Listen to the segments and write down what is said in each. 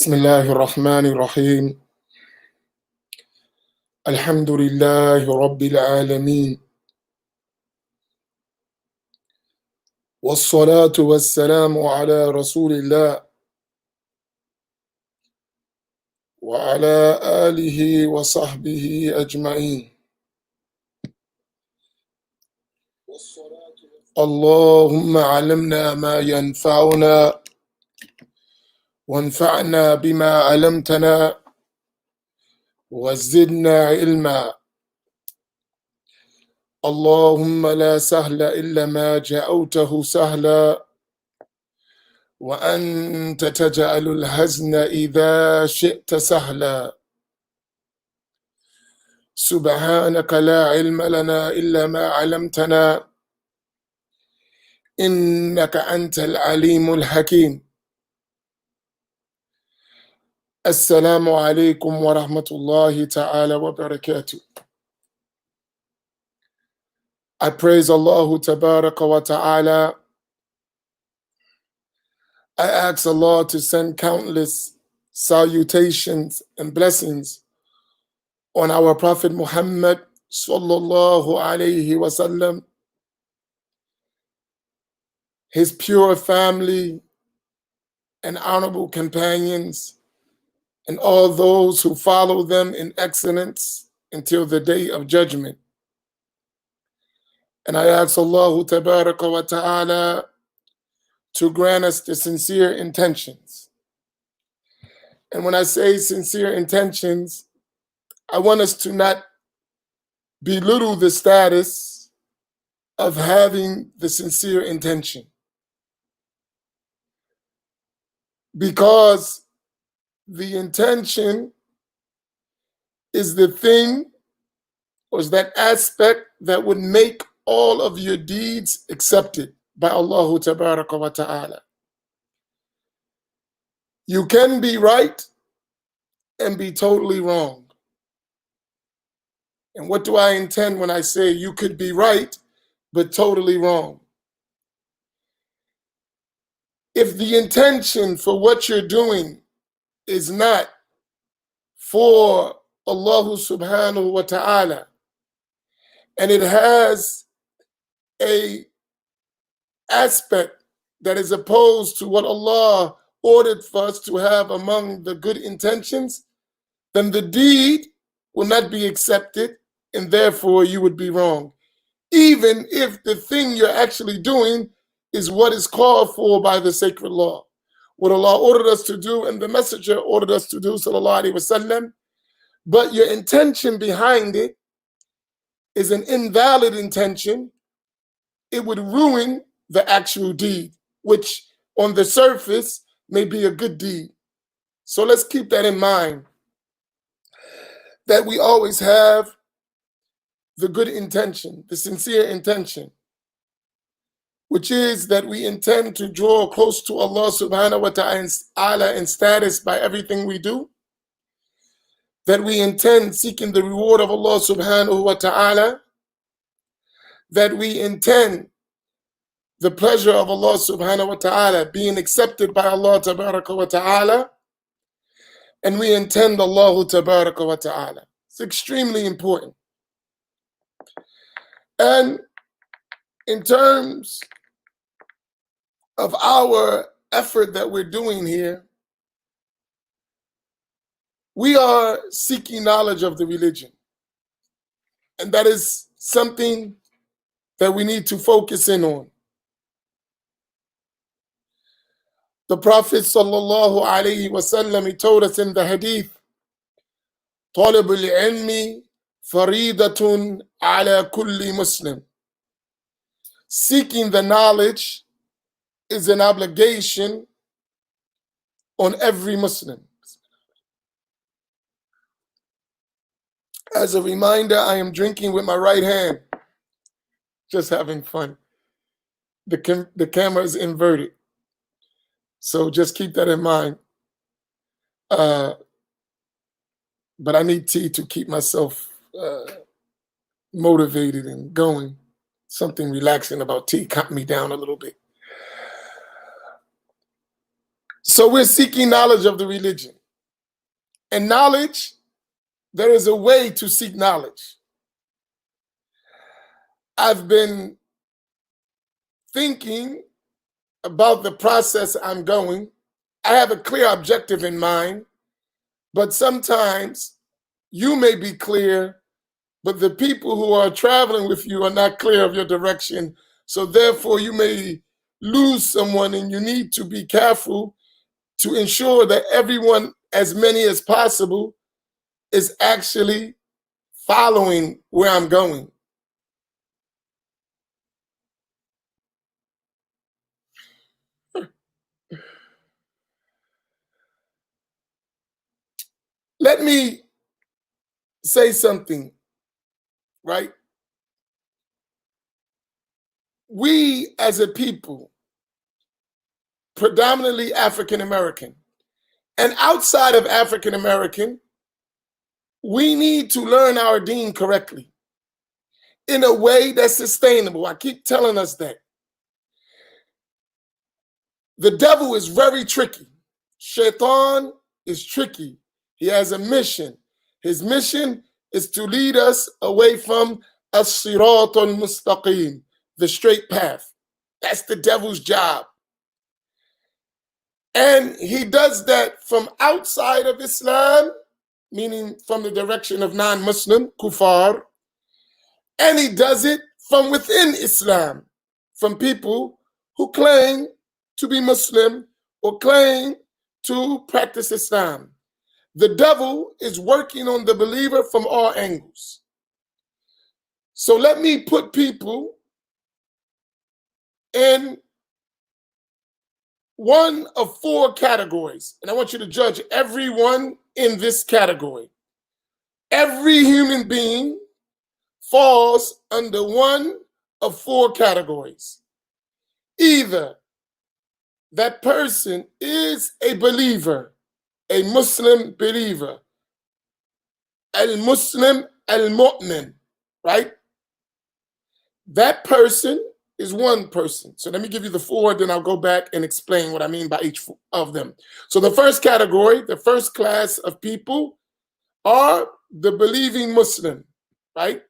بسم الله الرحمن الرحيم الحمد لله رب العالمين والصلاة والسلام على رسول الله وعلى آله وصحبه أجمعين. اللهم علمنا ما ينفعنا وانفعنا بما علمتنا وزدنا علما. اللهم لا سهل إلا ما جعلته سهلا وأنت تجعل الحزن إذا شئت سهلا. سبحانك لا علم لنا إلا ما علمتنا إنك أنت العليم الحكيم. السلام عليكم ورحمة الله تعالى وبركاته. I praise Allah Tabaraka wa Ta'ala. I ask Allah to send countless salutations and blessings on our Prophet Muhammad sallallahu alayhi wasallam, his pure family and honorable companions, and all those who follow them in excellence until the day of judgment. And I ask Allah Tabaraka wa Ta'ala to grant us the sincere intentions. And when I say sincere intentions, I want us to not belittle the status of having the sincere intention, because the intention is the thing, or is that aspect that would make all of your deeds accepted by Allah Tabaraka wa Ta'ala. You can be right and be totally wrong. And what do I intend when I say you could be right but totally wrong? If the intention for what you're doing is not for Allah subhanahu wa ta'ala, and it has a aspect that is opposed to what Allah ordered for us to have among the good intentions, then the deed will not be accepted, and therefore you would be wrong, even if the thing you're actually doing is what is called for by the sacred law. What Allah ordered us to do and the Messenger ordered us to do, sallallahu alaihi wasallam, but your intention behind it is an invalid intention. It would ruin the actual deed, which on the surface may be a good deed. So let's keep that in mind, that we always have the good intention, the sincere intention, which is that we intend to draw close to Allah subhanahu wa ta'ala in status by everything we do, that we intend seeking the reward of Allah subhanahu wa ta'ala, that we intend the pleasure of Allah subhanahu wa ta'ala being accepted by Allah tabaraka wa ta'ala, and we intend Allah tabaraka wa ta'ala. It's extremely important. And in terms of our effort that we're doing here, we are seeking knowledge of the religion. And that is something that we need to focus in on. The Prophet sallallahu alayhi wasallam, he told us in the hadith, طَلَبُ الْعِلْمِ فَرِيدَةٌ عَلَى كُلِّ Muslim. Seeking the knowledge is an obligation on every Muslim. As a reminder, I am drinking with my right hand, just having fun. The camera is inverted, so just keep that in mind. But I need tea to keep myself motivated and going. Something relaxing about tea calmed me down a little bit. So we're seeking knowledge of the religion. And knowledge, there is a way to seek knowledge. I've been thinking about the process I'm going. I have a clear objective in mind, but sometimes you may be clear, but the people who are traveling with you are not clear of your direction. So therefore you may lose someone, and you need to be careful to ensure that everyone, as many as possible, is actually following where I'm going. Let me say something, right? We as a people, predominantly African American, and outside of African American, we need to learn our deen correctly in a way that's sustainable. I keep telling us that. The devil is very tricky. Shaitan is tricky. He has a mission. His mission is to lead us away from as-sirat al-mustaqim, the straight path. That's the devil's job. And he does that from outside of Islam, meaning from the direction of non-Muslim, kuffar, and he does it from within Islam, from people who claim to be Muslim or claim to practice Islam. The devil is working on the believer from all angles. So let me put people in one of four categories, and I want you to judge everyone in this category. Every human being falls under one of four categories. Either that person is a believer, a Muslim believer, al-Muslim al-Mu'min, right? That person is one person. So let me give you the four, then I'll go back and explain what I mean by each of them. So the first category, the first class of people are the believing Muslim, right?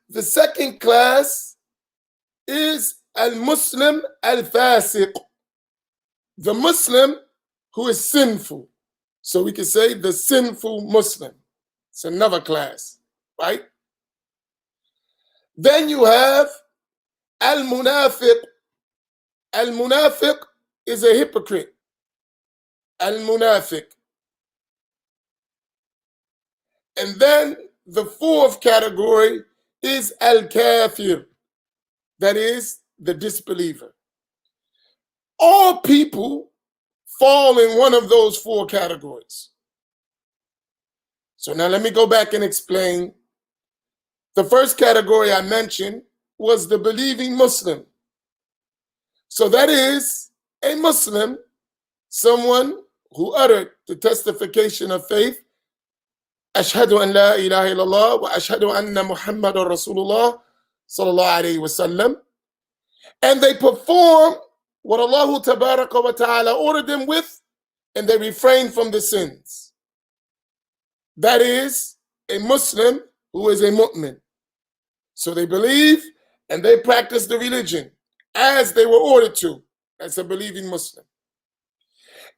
The second class is al-Muslim al-Fasiq, the Muslim who is sinful. So we can say the sinful Muslim. It's another class, right? Then you have al-Munafiq. Al-Munafiq is a hypocrite. Al-Munafiq. And then the fourth category is al-Kafir. That is the disbeliever. All people fall in one of those four categories. So now let me go back and explain. The first category I mentioned was the believing Muslim. So that is a Muslim, someone who uttered the testification of faith, Ashhadu an la ilaha illallah wa ashhadu anna Muhammadan Rasulullah sallallahu alayhi wa sallam. And they perform what Allah tabaraka wa ta'ala ordered them with, and they refrain from the sins. That is a Muslim who is a mu'min. So they believe and they practice the religion as they were ordered to. That's a believing Muslim.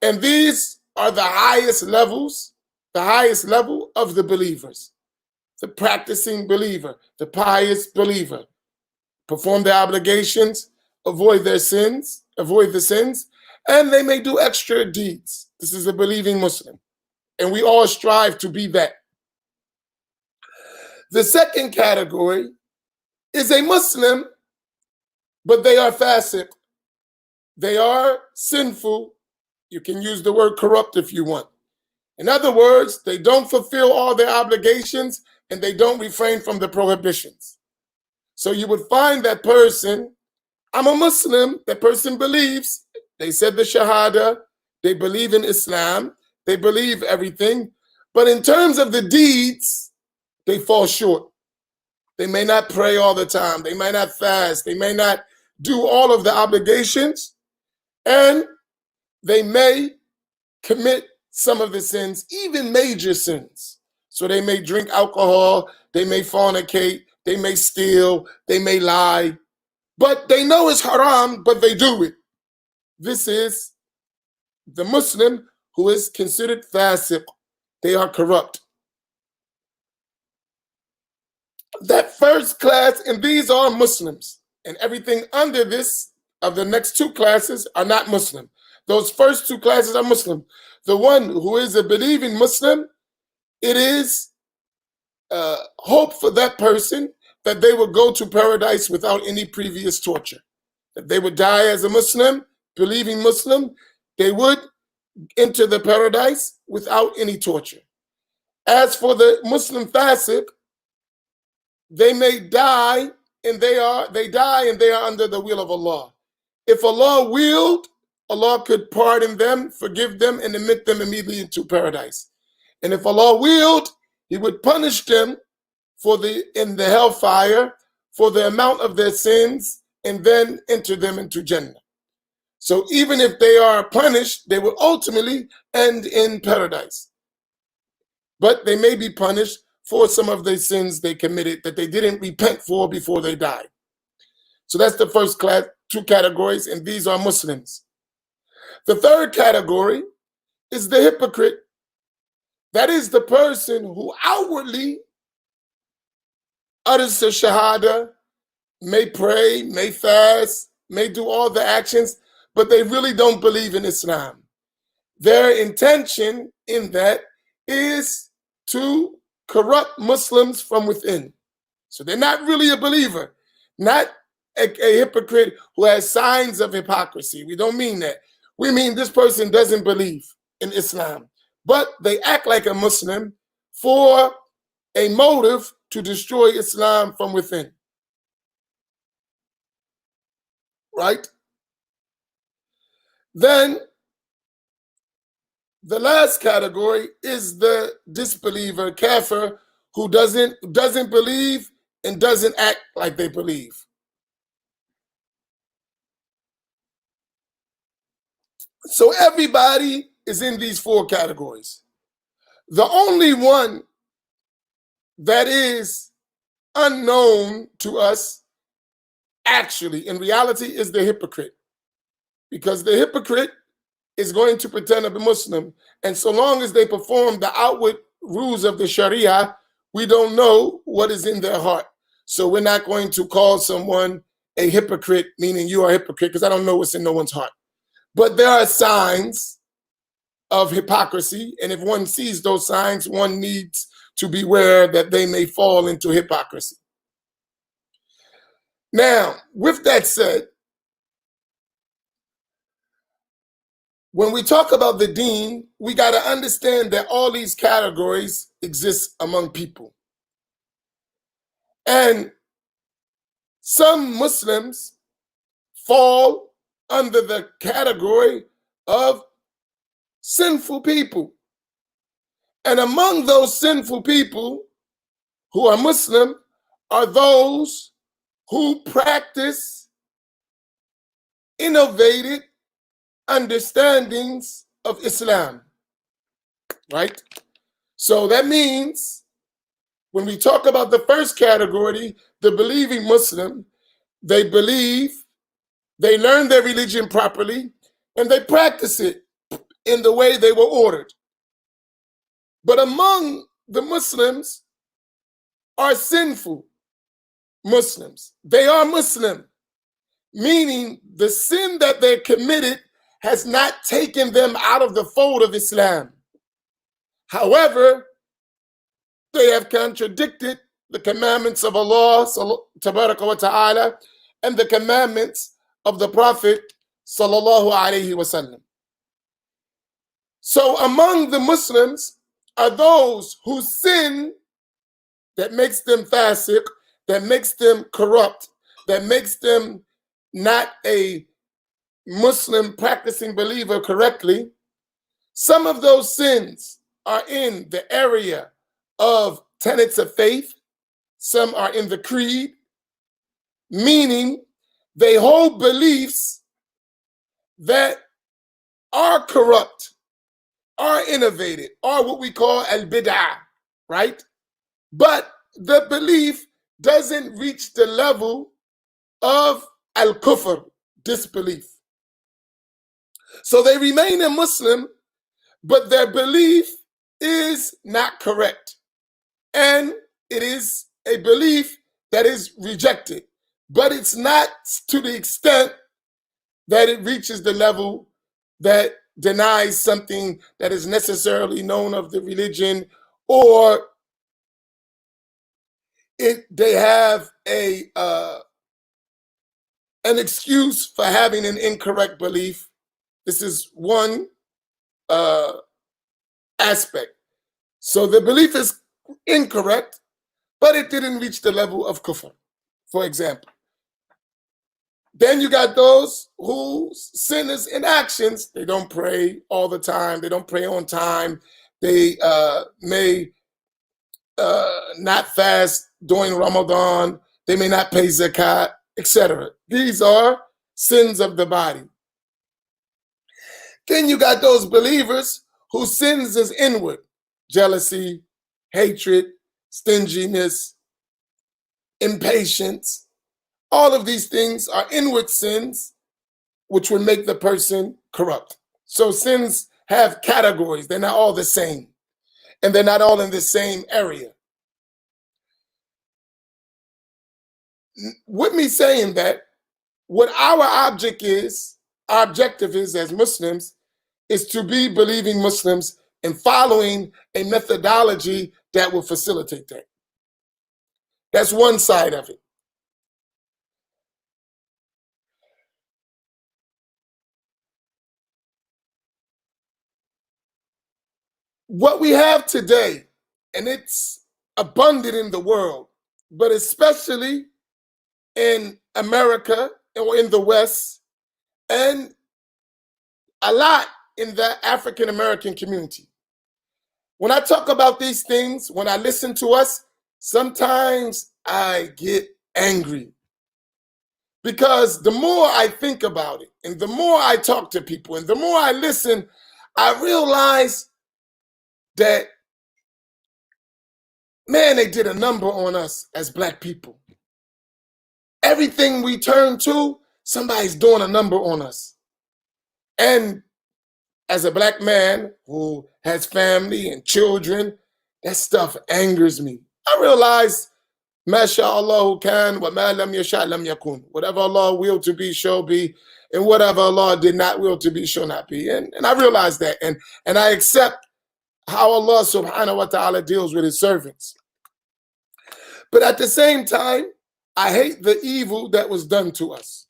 And these are the highest levels, the highest level of the believers. The practicing believer, the pious believer. Perform their obligations, avoid their sins, avoid the sins, and they may do extra deeds. This is a believing Muslim. And we all strive to be that. The second category is a Muslim, but they are fasiq. They are sinful. You can use the word corrupt if you want. In other words, they don't fulfill all their obligations and they don't refrain from the prohibitions. So you would find that person, I'm a Muslim, that person believes, they said the Shahada, they believe in Islam, they believe everything, but in terms of the deeds, they fall short. They may not pray all the time, they may not fast, they may not do all of the obligations, and they may commit some of the sins, even major sins. So they may drink alcohol, they may fornicate, they may steal, they may lie, but they know it's haram, but they do it. This is the Muslim who is considered fasiq. They are corrupt. That first class, and these are Muslims, and everything under this of the next two classes are not Muslim. Those first two classes are Muslim. The one who is a believing Muslim, it is hope for that person that they will go to paradise without any previous torture. If they would die as a Muslim, believing Muslim, they would enter the paradise without any torture. As for the Muslim fasiq, they may die and they are under the will of Allah. If Allah willed, Allah could pardon them, forgive them, and admit them immediately into paradise. And if Allah willed, He would punish them in the hellfire for the amount of their sins and then enter them into Jannah. So even if they are punished, they will ultimately end in paradise. But they may be punished for some of the sins they committed that they didn't repent for before they died. So that's the first class, two categories, and these are Muslims. The third category is the hypocrite. That is the person who outwardly utters the shahada, may pray, may fast, may do all the actions, but they really don't believe in Islam. Their intention in that is to corrupt Muslims from within. So they're not really a believer, not a hypocrite who has signs of hypocrisy. We don't mean that. We mean this person doesn't believe in Islam, but they act like a Muslim for a motive to destroy Islam from within. Right? Then the last category is the disbeliever, kafir, who doesn't believe and doesn't act like they believe. So everybody is in these four categories. The only one that is unknown to us, actually, in reality, is the hypocrite. Because the hypocrite is going to pretend to be Muslim, and so long as they perform the outward rules of the Sharia, we don't know what is in their heart. So we're not going to call someone a hypocrite, meaning you are a hypocrite, because I don't know what's in no one's heart. But there are signs of hypocrisy, and if one sees those signs, one needs to beware that they may fall into hypocrisy. Now, with that said, when we talk about the deen, we got to understand that all these categories exist among people. And some Muslims fall under the category of sinful people. And among those sinful people who are Muslim are those who practice innovated understandings of Islam, right? So that means when we talk about the first category, the believing Muslim, they believe, they learn their religion properly, and they practice it in the way they were ordered. But among the Muslims are sinful Muslims. They are Muslim, meaning the sin that they committed has not taken them out of the fold of Islam. However, they have contradicted the commandments of Allah, tabaraka wa ta'ala, and the commandments of the Prophet, sallallahu alaihi wasallam. So among the Muslims are those whose sin that makes them fasiq, that makes them corrupt, that makes them not a Muslim practicing believer correctly. Some of those sins are in the area of tenets of faith. Some are in the creed, meaning they hold beliefs that are corrupt, are innovated, are what we call al-bid'ah, right? But the belief doesn't reach the level of al-kufr, disbelief. So they remain a Muslim, but their belief is not correct. And it is a belief that is rejected, but it's not to the extent that it reaches the level that denies something that is necessarily known of the religion, or they have an excuse for having an incorrect belief. This is one aspect. So the belief is incorrect, but it didn't reach the level of kufr, for example. Then you got those who sinners in actions. They don't pray all the time. They don't pray on time. They may not fast during Ramadan. They may not pay zakat, etc. These are sins of the body. Then you got those believers whose sins is inward: jealousy, hatred, stinginess, impatience. All of these things are inward sins, which would make the person corrupt. So sins have categories. They're not all the same, and they're not all in the same area. With me saying that, what our objective is as Muslims, is to be believing Muslims and following a methodology that will facilitate that. That's one side of it. What we have today, and it's abundant in the world, but especially in America or in the West, and a lot in the African American community. When I talk about these things, when I listen to us, sometimes I get angry, because the more I think about it, and the more I talk to people, and the more I listen, I realize that, man, they did a number on us as Black people. Everything we turn to, somebody's doing a number on us. And as a Black man who has family and children, that stuff angers me. I realize, MashaAllah can, wa ma lam yasha lam yakun. Whatever Allah willed to be shall be, and whatever Allah did not will to be shall not be. And I realize that, and I accept how Allah subhanahu wa ta'ala deals with his servants. But at the same time, I hate the evil that was done to us.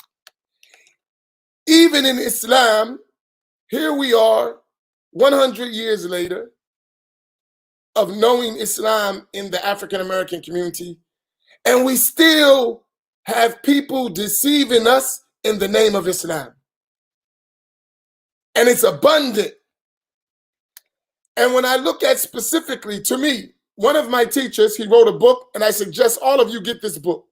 Even in Islam, here we are 100 years later of knowing Islam in the African American community, and we still have people deceiving us in the name of Islam. And it's abundant. And when I look at specifically, to me, one of my teachers, he wrote a book, and I suggest all of you get this book.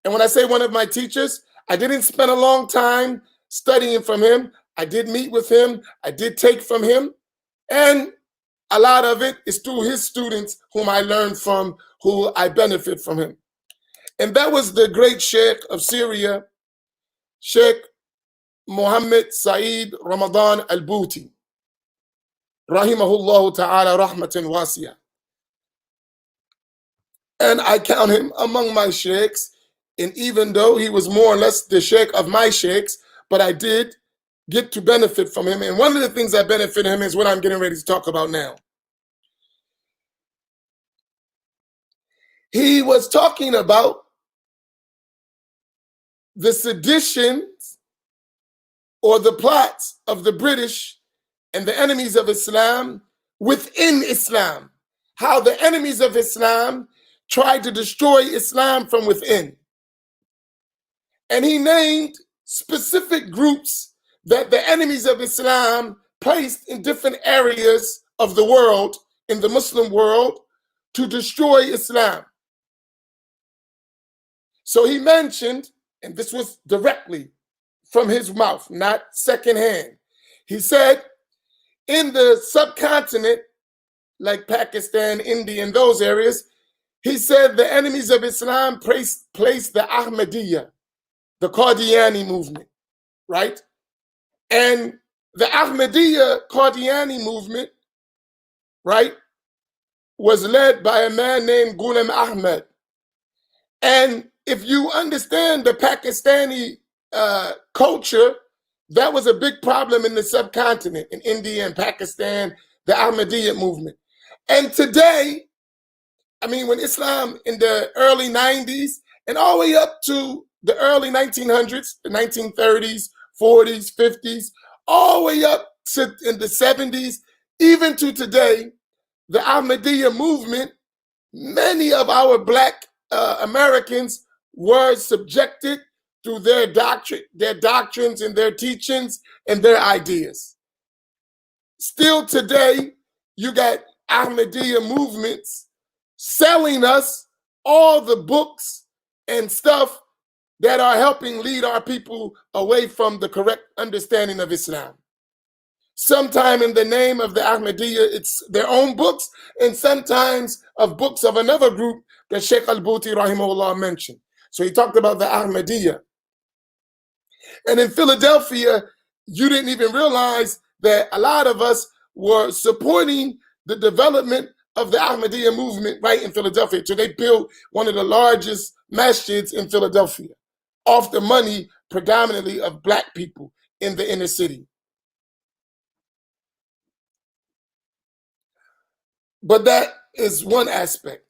And when I say one of my teachers, I didn't spend a long time studying from him. I did meet with him. I did take from him. And a lot of it is through his students whom I learned from, who I benefit from him. And that was the great Sheikh of Syria, Sheikh Muhammad Saeed Ramadan al-Bouti, rahimahullah ta'ala rahmatan wasiya. And I count him among my sheikhs, and even though he was more or less the sheikh of my sheikhs, but I did get to benefit from him. And one of the things that benefit him is what I'm getting ready to talk about now. He was talking about the seditions or the plots of the British and the enemies of Islam within Islam. How the enemies of Islam tried to destroy Islam from within. And he named specific groups that the enemies of Islam placed in different areas of the world, in the Muslim world, to destroy Islam. So he mentioned, and this was directly from his mouth, not secondhand, He said, in the subcontinent, like Pakistan, India, and those areas, he said the enemies of Islam placed the Ahmadiyya, the Qadiani movement, right? And the Ahmadiyya Qadiani movement, right, was led by a man named Ghulam Ahmad. And if you understand the Pakistani culture, that was a big problem in the subcontinent, in India and Pakistan, the Ahmadiyya movement. And today, I mean, when Islam in the early 90s and all the way up to the early 1900s, the 1930s, 40s, 50s, all the way up to in the 70s, even to today, the Ahmadiyya movement, many of our Black Americans were subjected through their doctrines and their teachings and their ideas. Still today, you got Ahmadiyya movements selling us all the books and stuff that are helping lead our people away from the correct understanding of Islam. Sometime in the name of the Ahmadiyya, it's their own books, and sometimes of books of another group that Sheikh Al-Buti rahimahullah mentioned. So he talked about the Ahmadiyya. And in Philadelphia, you didn't even realize that a lot of us were supporting the development of the Ahmadiyya movement right in Philadelphia. So they built one of the largest masjids in Philadelphia off the money predominantly of Black people in the inner city. But that is one aspect.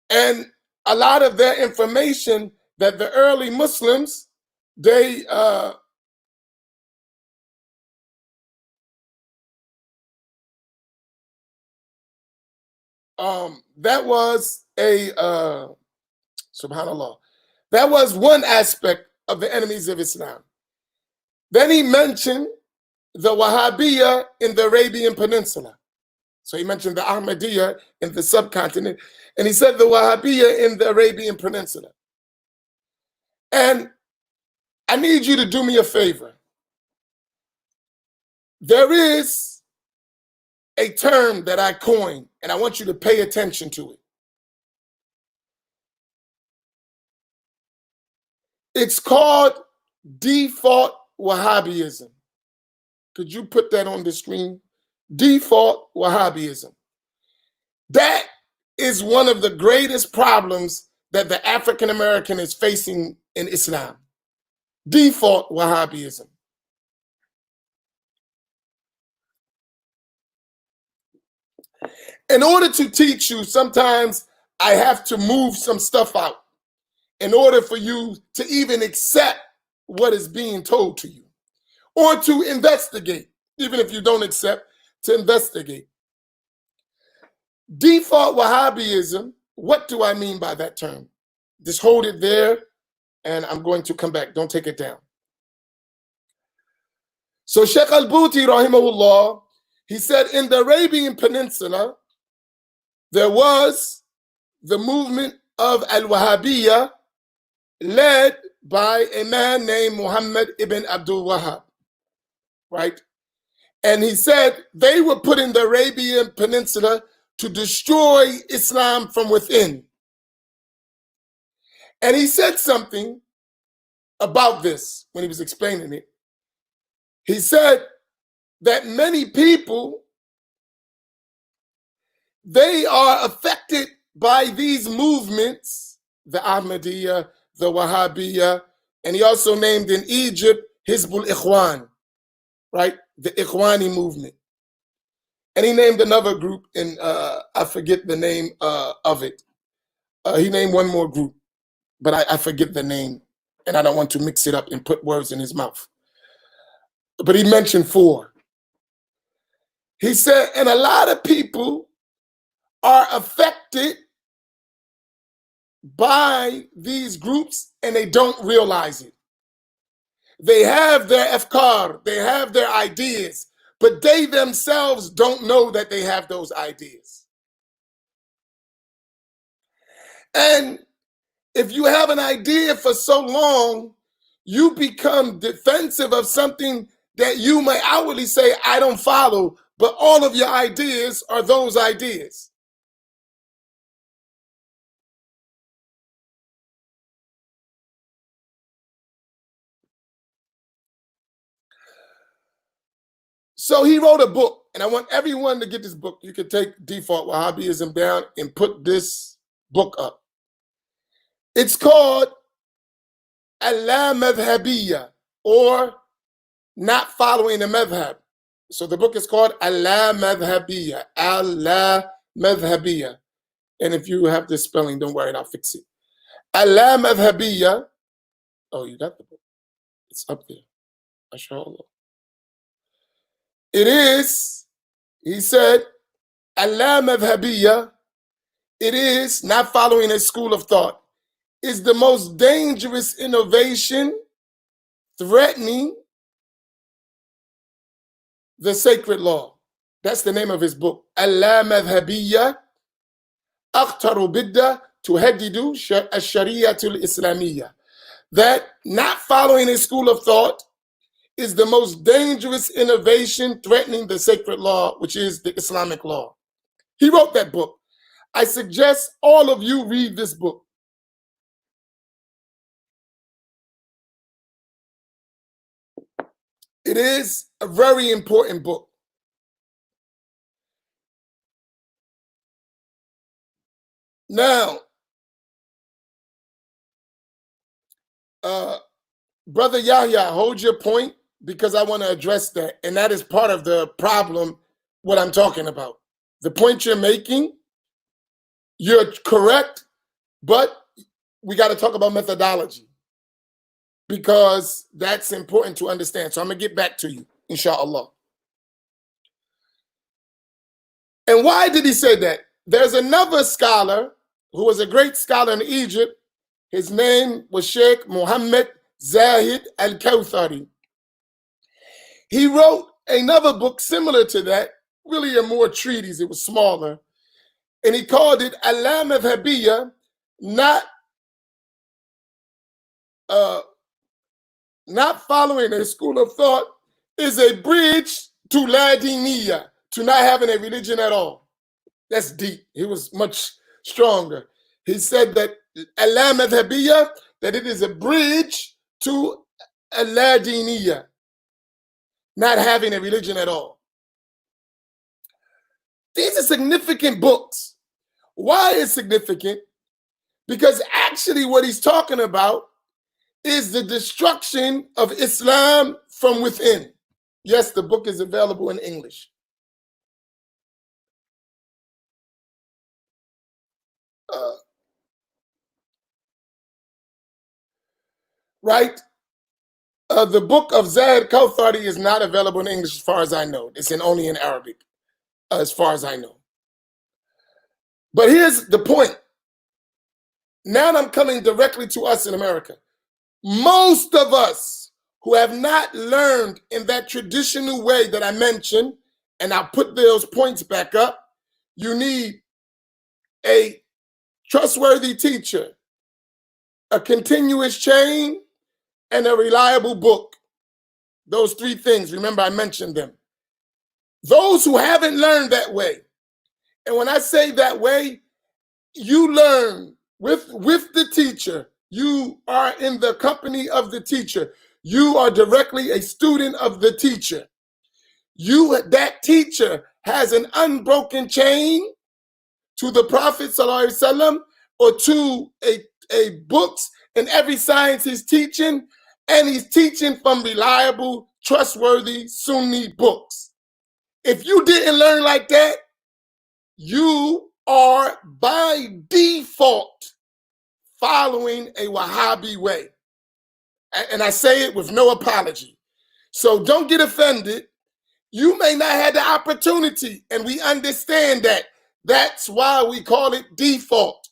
And a lot of their information that the early Muslims, they that was a subhanallah, that was one aspect of the enemies of Islam. Then he mentioned the Wahhabiyya in the Arabian Peninsula. So he mentioned the Ahmadiyya in the subcontinent, and he said the Wahhabiyya in the Arabian Peninsula. And I need you to do me a favor. There is a term that I coined, and I want you to pay attention to it. It's called default Wahhabism. Could you put that on the screen? Default Wahhabism. That is one of the greatest problems that the African American is facing in Islam. Default Wahhabism. In order to teach you, sometimes I have to move some stuff out in order for you to even accept what is being told to you, or to investigate, even if you don't accept, to investigate. Default Wahhabism, what do I mean by that term? Just hold it there, and I'm going to come back. Don't take it down. So Sheikh Al-Buti rahimahullah, he said in the Arabian Peninsula, there was the movement of Al-Wahhabiyya led by a man named Muhammad ibn Abdul Wahhab, right? And he said they were put in the Arabian Peninsula to destroy Islam from within. And he said something about this when he was explaining it. He said that many people, they are affected by these movements, the Ahmadiyya, the Wahhabiyya, and he also named in Egypt Hizbul Ikhwan, right? The Ikhwani movement. And he named another group, and I forget the name of it. He named one more group, but I forget the name, and I don't want to mix it up and put words in his mouth. But he mentioned 4. He said, and a lot of people are affected by these groups and they don't realize it. They have their afkar, they have their ideas, but they themselves don't know that they have those ideas. And if you have an idea for so long, you become defensive of something that you may outwardly say, I don't follow, but all of your ideas are those ideas. So he wrote a book, and I want everyone to get this book. You can take Default Wahhabism down and put this book up. It's called Allah Madhabiyya, or Not Following the Madhab. So the book is called Allah Madhabiyya, Allah Madhabiyya. And if you have this spelling, don't worry, I'll fix it. Allah Madhabiyya. Oh, you got the book. It's up there. MashaAllah. It is, he said, Allah Madhabiyya, it is, not following a school of thought, is the most dangerous innovation threatening the sacred law. That's the name of his book. Allah Madhabiyya, Akhtaru Bidda Tuhaddidu Ash-Shari'atul Islamiyya. That not following a school of thought is the most dangerous innovation threatening the sacred law, which is the Islamic law. He wrote that book. I suggest all of you read this book. It is a very important book. Now, Brother Yahya, hold your point, because I want to address that. And that is part of the problem, what I'm talking about. The point you're making, you're correct, but we got to talk about methodology, because that's important to understand. So I'm going to get back to you, inshallah. And why did he say that? There's another scholar who was a great scholar in Egypt. His name was Sheikh Muhammad Zahid al-Kawthari. He wrote another book similar to that, really a more treatise. It was smaller. And he called it Allah Madhabiyya, not following a school of thought is a bridge to La Diniyya, to not having a religion at all. That's deep. He was much stronger. He said that Allah Madhabiyya, that it is a bridge to La Diniyya, not having a religion at all. These are significant books. Why is significant? Because actually what he's talking about is the destruction of Islam from within. Yes, the book is available in English. Right? The book of Zahid Kawthari is not available in English as far as I know. It's only in Arabic, as far as I know. But here's the point. Now I'm coming directly to us in America. Most of us who have not learned in that traditional way that I mentioned, and I'll put those points back up, you need a trustworthy teacher, a continuous chain, and a reliable book. Those three things, remember I mentioned them. Those who haven't learned that way, and when I say that way, you learn with the teacher. You are in the company of the teacher. You are directly a student of the teacher. That teacher has an unbroken chain to the Prophet ﷺ, or to a books and every science he's teaching, and he's teaching from reliable, trustworthy Sunni books. If you didn't learn like that, you are by default following a Wahhabi way. And I say it with no apology. So don't get offended. You may not have the opportunity, and we understand that. That's why we call it default.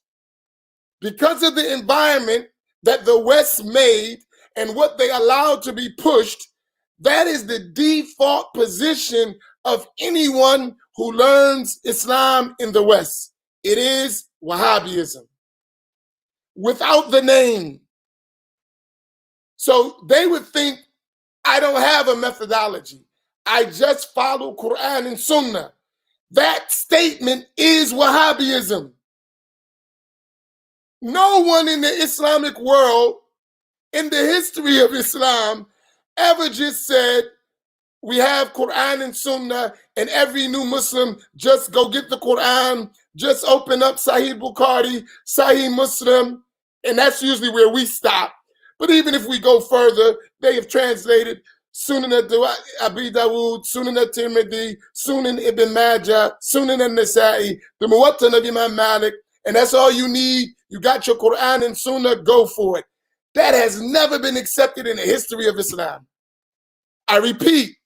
Because of the environment that the West made and what they allowed to be pushed, that is the default position of anyone who learns Islam in the West. It is Wahhabism, without the name. So they would think I don't have a methodology. I just follow Quran and Sunnah. That statement is Wahhabism. No one in the Islamic world, in the history of Islam, ever just said, we have Quran and Sunnah, and every new Muslim just go get the Quran, just open up Sahih Bukhari, Sahih Muslim, and that's usually where we stop. But even if we go further, they have translated Sunan Abi Dawud, Sunan Tirmidhi, Sunan Ibn Majah, Sunan al-Nasa'i, the Muwatta of Imam Malik, and that's all you need. You got your Quran and Sunnah, go for it. That has never been accepted in the history of Islam. I repeat,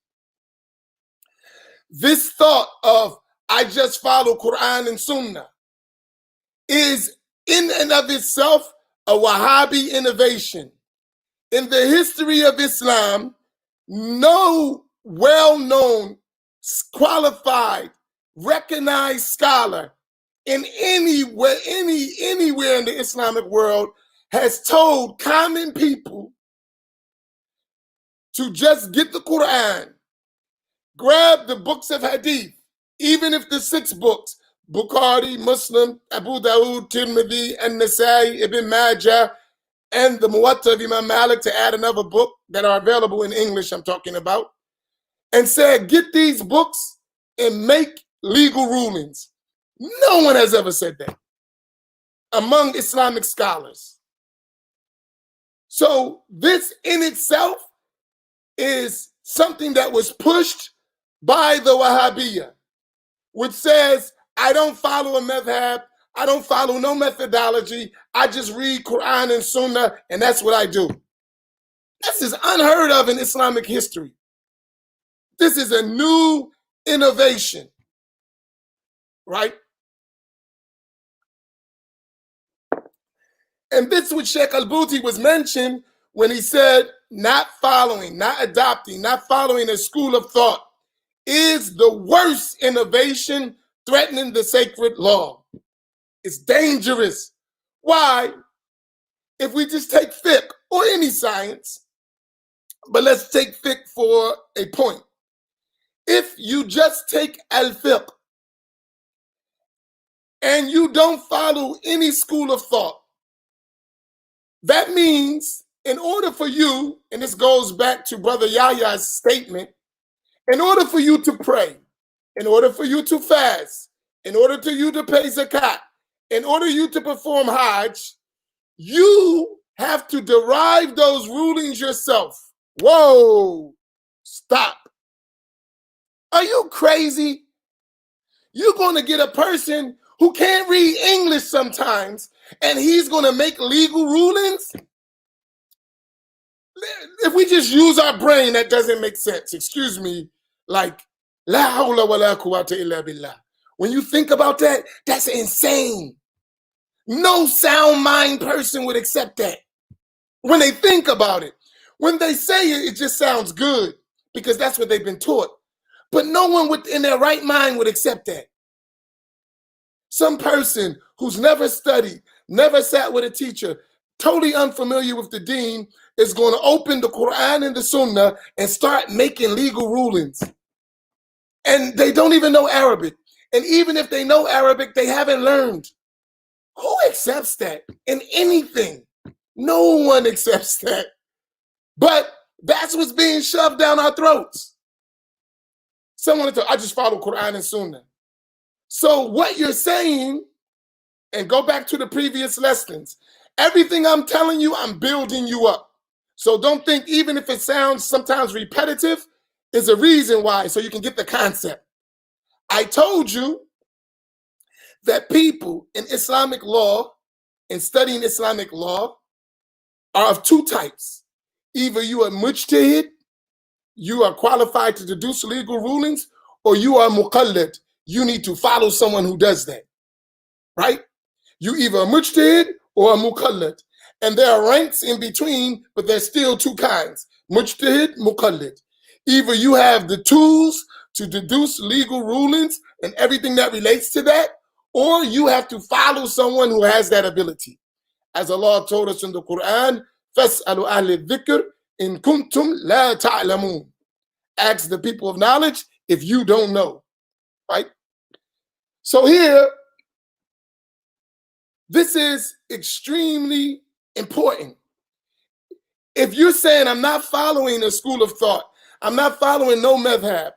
this thought of I just follow Quran and Sunnah is in and of itself a Wahhabi innovation. In the history of Islam, no well-known, qualified, recognized scholar in anywhere in the Islamic world has told common people to just get the Quran, grab the books of Hadith, even if the 6 books, Bukhari, Muslim, Abu Dawud, Tirmidhi, and Nasa'i, Ibn Majah, and the Muwatta of Imam Malik, to add another book that are available in English I'm talking about, and said, get these books and make legal rulings. No one has ever said that among Islamic scholars. So this in itself is something that was pushed by the Wahhabiyya, which says, I don't follow a madhab, I don't follow no methodology, I just read Quran and Sunnah, and that's what I do. This is unheard of in Islamic history. This is a new innovation, right? And this is what Sheikh Al-Bouti was mentioned when he said, not following, not adopting, not following a school of thought is the worst innovation threatening the sacred law. It's dangerous. Why? If we just take fiqh or any science, but let's take fiqh for a point. If you just take al-fiqh and you don't follow any school of thought, that means in order for you, and this goes back to Brother Yahya's statement, in order for you to pray, in order for you to fast, in order for you to pay zakat, in order for you to perform Hajj, you have to derive those rulings yourself. Whoa, stop. Are you crazy? You're going to get a person who can't read English sometimes, and he's going to make legal rulings? If we just use our brain, that doesn't make sense. Excuse me, like, la hawla wa la quwwata illa billah. When you think about that, that's insane. No sound mind person would accept that. When they think about it, when they say it, it just sounds good because that's what they've been taught. But no one in their right mind would accept that. Some person who's never studied, never sat with a teacher, totally unfamiliar with the deen, is going to open the Quran and the Sunnah and start making legal rulings. And they don't even know Arabic. And even if they know Arabic, they haven't learned. Who accepts that in anything? No one accepts that. But that's what's being shoved down our throats. Someone told, I just follow Quran and Sunnah. So what you're saying, and go back to the previous lessons, everything I'm telling you, I'm building you up. So don't think, even if it sounds sometimes repetitive, there's a reason why, so you can get the concept. I told you that people in Islamic law, in studying Islamic law, are of 2 types. Either you are mujtahid, you are qualified to deduce legal rulings, or you are muqallid. You need to follow someone who does that, right? You either a mujtahid or a muqallid. And there are ranks in between, but there's still 2 kinds, mujtahid, muqallid. Either you have the tools to deduce legal rulings and everything that relates to that, or you have to follow someone who has that ability. As Allah told us in the Quran, فَاسْأَلُوا أَهْلِ الذِّكْرِ in kuntum la ta'lamun. Ask the people of knowledge if you don't know, right? So here, this is extremely important. If you're saying, I'm not following a school of thought, I'm not following no madhab,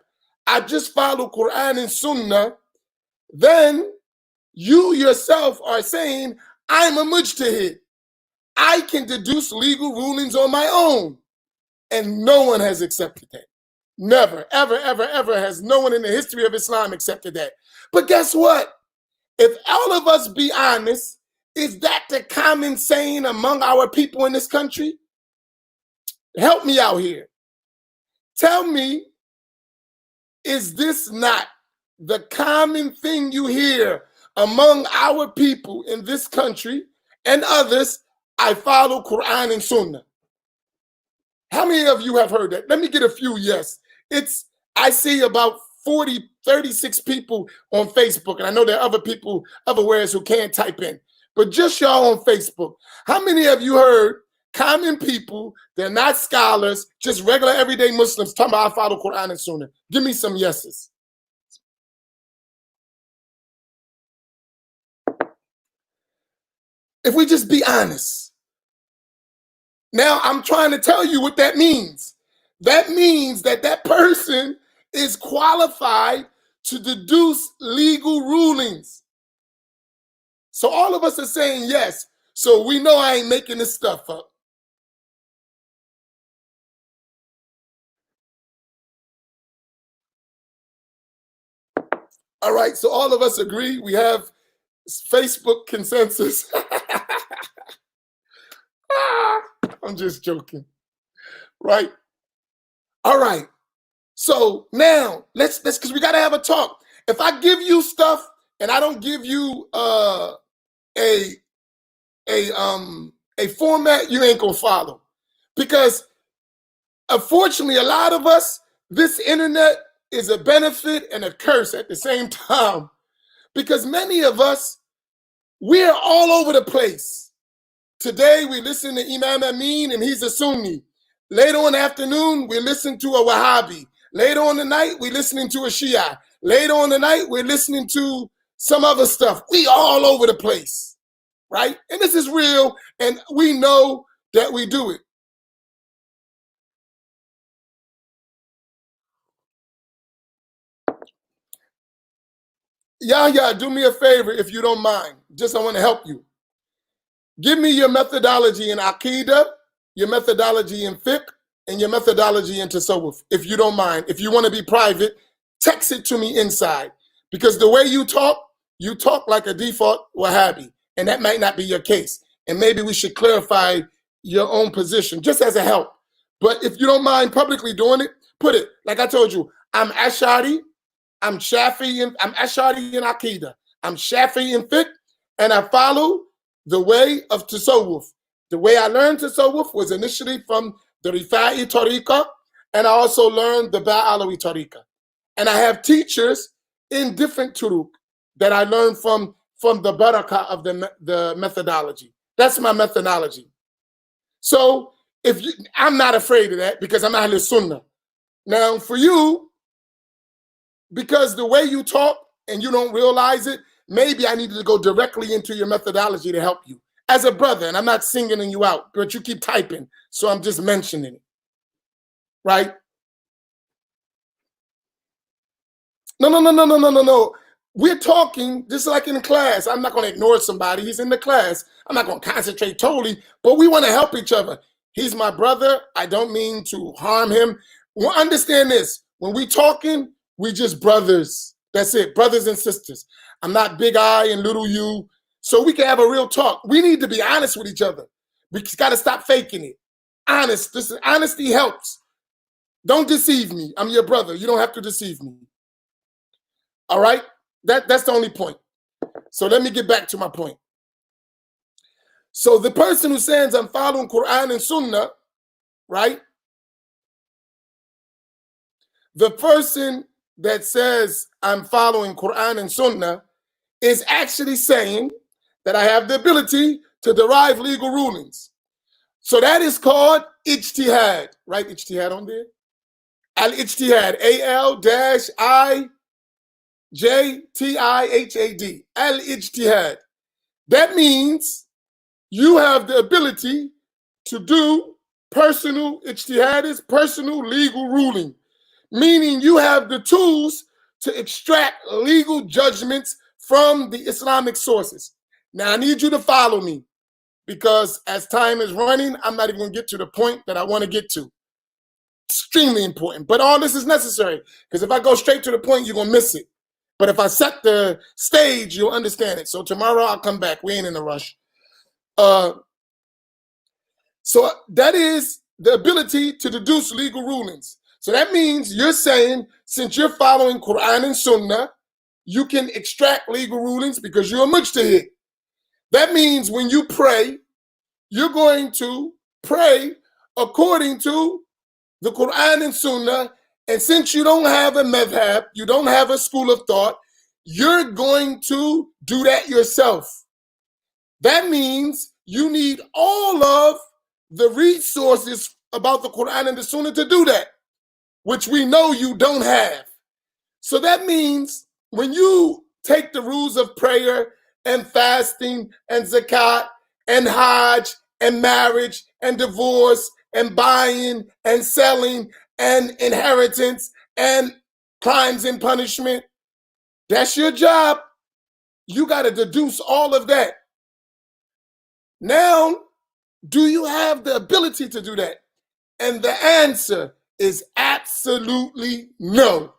I just follow Quran and Sunnah, then you yourself are saying, I'm a mujtahid. I can deduce legal rulings on my own. And no one has accepted that. Never, ever, ever, ever has no one in the history of Islam accepted that. But guess what? If all of us be honest, is that the common saying among our people in this country? Help me out here. Tell me, is this not the common thing you hear among our people in this country and others? I follow Quran and Sunnah. How many of you have heard that? Let me get a few yes. I see about 36 people on Facebook, and I know there are other people otherwise who can't type in, but just y'all on Facebook. How many of you heard common people, they're not scholars, just regular everyday Muslims talking about I follow Quran and Sunnah? Give me some yeses. If we just be honest. Now I'm trying to tell you what that means. That means that that person is qualified to deduce legal rulings. So all of us are saying yes. So we know I ain't making this stuff up. All right, so all of us agree. We have Facebook consensus. I'm just joking, right? All right. So now let's because we got to have a talk. If I give you stuff and I don't give you a format, you ain't gonna follow, because unfortunately, a lot of us, this internet is a benefit and a curse at the same time, because many of us, we're all over the place. Today we listen to Imam Amin and he's a Sunni. Later on in the afternoon, we listen to a Wahhabi. Later on the night, we're listening to a Shia. Later on the night, we're listening to some other stuff. We all over the place, right? And this is real, and we know that we do it. Yahya, do me a favor if you don't mind. Just I want to help you. Give me your methodology in Aqidah, your methodology in fiqh, and your methodology in tasawwuf, if you don't mind. If you want to be private, text it to me inside. Because the way you talk like a default Wahhabi, and that might not be your case. And maybe we should clarify your own position, just as a help. But if you don't mind publicly doing it, put it. Like I told you, I'm Ash'ari, I'm Shafi'i, I'm Ash'ari in Aqidah, I'm Shafi'i in fiqh, and I follow the way of tasawwuf. The way I learned tasawwuf was initially from the Rifa'i Tariqah, and I also learned the Ba'alawi Tariqah. And I have teachers in different turuq that I learned from the barakah of the methodology. That's my methodology. So I'm not afraid of that, because I'm Ahlul Sunnah. Now for you, because the way you talk and you don't realize it, maybe I needed to go directly into your methodology to help you. As a brother, and I'm not singling you out, but you keep typing, so I'm just mentioning it, right? No. We're talking just like in class. I'm not going to ignore somebody. He's in the class. I'm not going to concentrate totally, but we want to help each other. He's my brother. I don't mean to harm him. Well, understand this. When we talking, we just brothers. That's it, brothers and sisters. I'm not big I and little you. So we can have a real talk. We need to be honest with each other. We just got to stop faking it. Honest. Honesty helps. Don't deceive me. I'm your brother. You don't have to deceive me. All right? That's the only point. So let me get back to my point. So the person who says I'm following Quran and Sunnah, right? The person that says I'm following Quran and Sunnah is actually saying that I have the ability to derive legal rulings. So that is called ijtihad. Write ijtihad on there. Al-ijtihad. Al-Ijtihad. Al-ijtihad. That means you have the ability to do personal ijtihad, is personal legal ruling, meaning you have the tools to extract legal judgments from the Islamic sources. Now, I need you to follow me because as time is running, I'm not even going to get to the point that I want to get to. Extremely important, but all this is necessary because if I go straight to the point, you're going to miss it. But if I set the stage, you'll understand it. So tomorrow I'll come back. We ain't in a rush. So that is the ability to deduce legal rulings. So that means you're saying, since you're following Quran and Sunnah, you can extract legal rulings because you're a mujtahid. That means when you pray, you're going to pray according to the Quran and Sunnah. And since you don't have a madhab, you don't have a school of thought, you're going to do that yourself. That means you need all of the resources about the Quran and the Sunnah to do that, which we know you don't have. So that means when you take the rules of prayer and fasting and zakat and hajj and marriage and divorce and buying and selling and inheritance and crimes and punishment, that's your job. You got to deduce all of that. Now, do you have the ability to do that? And the answer is absolutely no.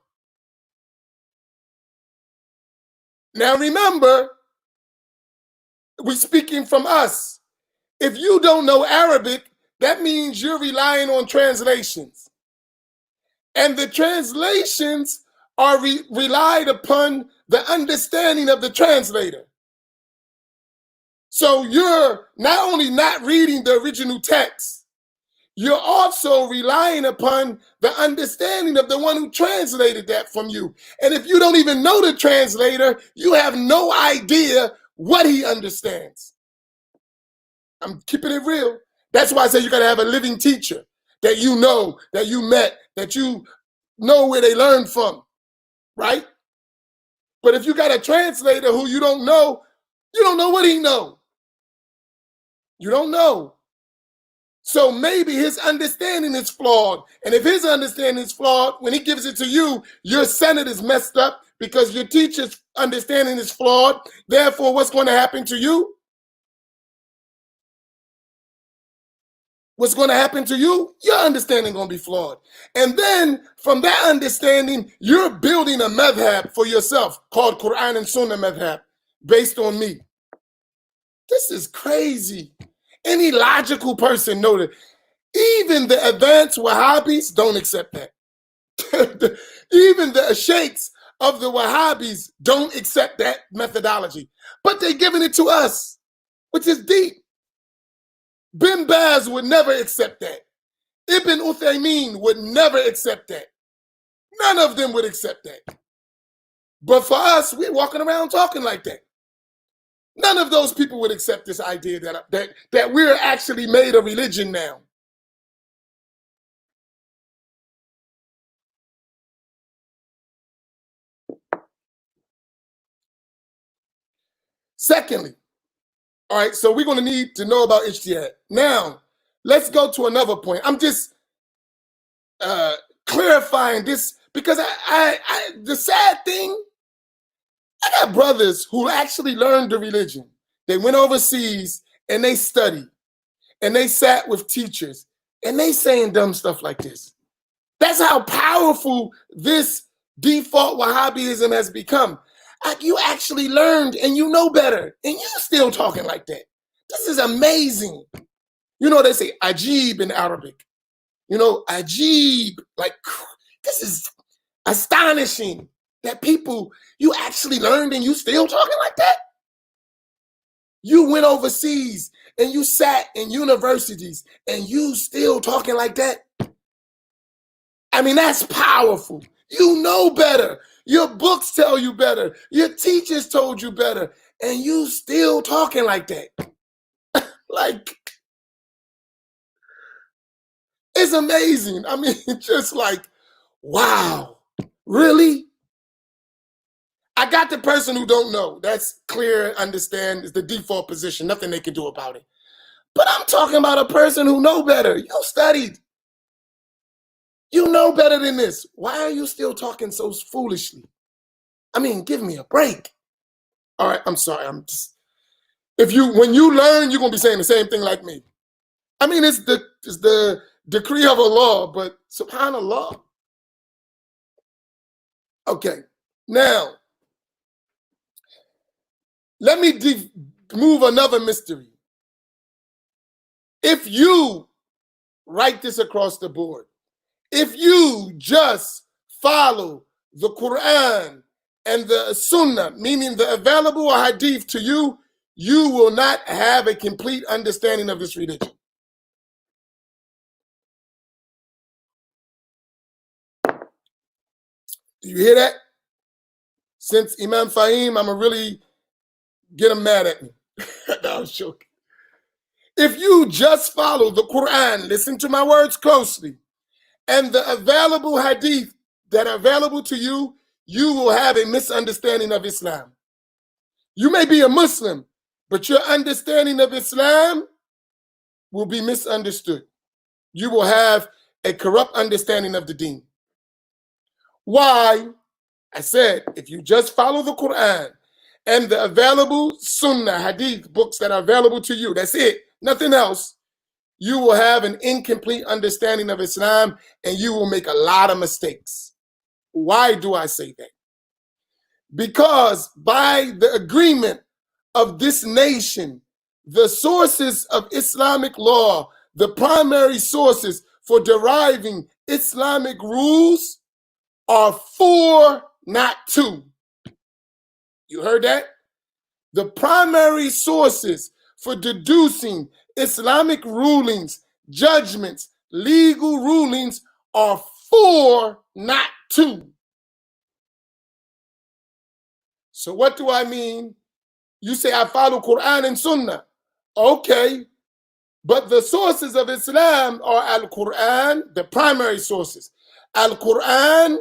Now remember, we're speaking from us. If you don't know Arabic, that means you're relying on translations. And the translations are relied upon the understanding of the translator. So you're not only not reading the original text, you're also relying upon the understanding of the one who translated that from you. And if you don't even know the translator, you have no idea what he understands. I'm keeping it real. That's why I say you got to have a living teacher that you know, that you met, that you know where they learned from, right? But if you got a translator who you don't know what he know. You don't know. So maybe his understanding is flawed. And if his understanding is flawed, when he gives it to you, your Senate is messed up because your teacher's understanding is flawed. Therefore, what's going to happen to you? What's going to happen to you? Your understanding is going to be flawed. And then from that understanding, you're building a madhab for yourself called Quran and Sunnah madhab based on me. This is crazy. Any logical person know that. Even the advanced Wahhabis don't accept that. Even the sheikhs of the Wahhabis don't accept that methodology. But they're giving it to us, which is deep. Bin Baz would never accept that. Ibn Uthaymeen would never accept that. None of them would accept that. But for us, we're walking around talking like that. None of those people would accept this idea that we're actually made a religion now. Secondly, all right, so we're going to need to know about ijtihad. Now, let's go to another point. I'm just clarifying this because the sad thing, I got brothers who actually learned the religion. They went overseas and they studied and they sat with teachers and they saying dumb stuff like this. That's how powerful this default Wahhabism has become. Like you actually learned and you know better and you still talking like that. This is amazing. You know, they say ajib in Arabic. You know, ajib, like this is astonishing that people, you actually learned and you still talking like that. You went overseas and you sat in universities and you still talking like that. I mean, that's powerful. You know better. Your books tell you better. Your teachers told you better. And you still talking like that. Like, It's amazing. I mean, just like, wow, really? I got the person who don't know. That's clear, understand, is the default position. Nothing they can do about it. But I'm talking about a person who know better. You studied. You know better than this. Why are you still talking so foolishly? I mean, give me a break. All right, I'm sorry. When you learn, you're gonna be saying the same thing like me. I mean, it's the decree of Allah, but subhanallah. Okay, now let me move another mystery. If you write this across the board, if you just follow the Quran and the Sunnah, meaning the available hadith to you, you will not have a complete understanding of this religion. Do you hear that? Since Imam Fahim, I'm going to really get him mad at me. No, I'm joking. If you just follow the Quran, listen to my words closely, and the available hadith that are available to you, you will have a misunderstanding of Islam. You may be a Muslim, but your understanding of Islam will be misunderstood. You will have a corrupt understanding of the deen. Why? I said, if you just follow the Quran and the available Sunnah, hadith books that are available to you, that's it, nothing else, you will have an incomplete understanding of Islam and you will make a lot of mistakes. Why do I say that? Because by the agreement of this nation, the sources of Islamic law, the primary sources for deriving Islamic rules are 4, not 2. You heard that? The primary sources for deducing Islamic rulings, judgments, legal rulings are 4, not 2. So what do I mean? You say I follow Quran and Sunnah. Okay, but the sources of Islam are Al-Quran, the primary sources. Al-Quran,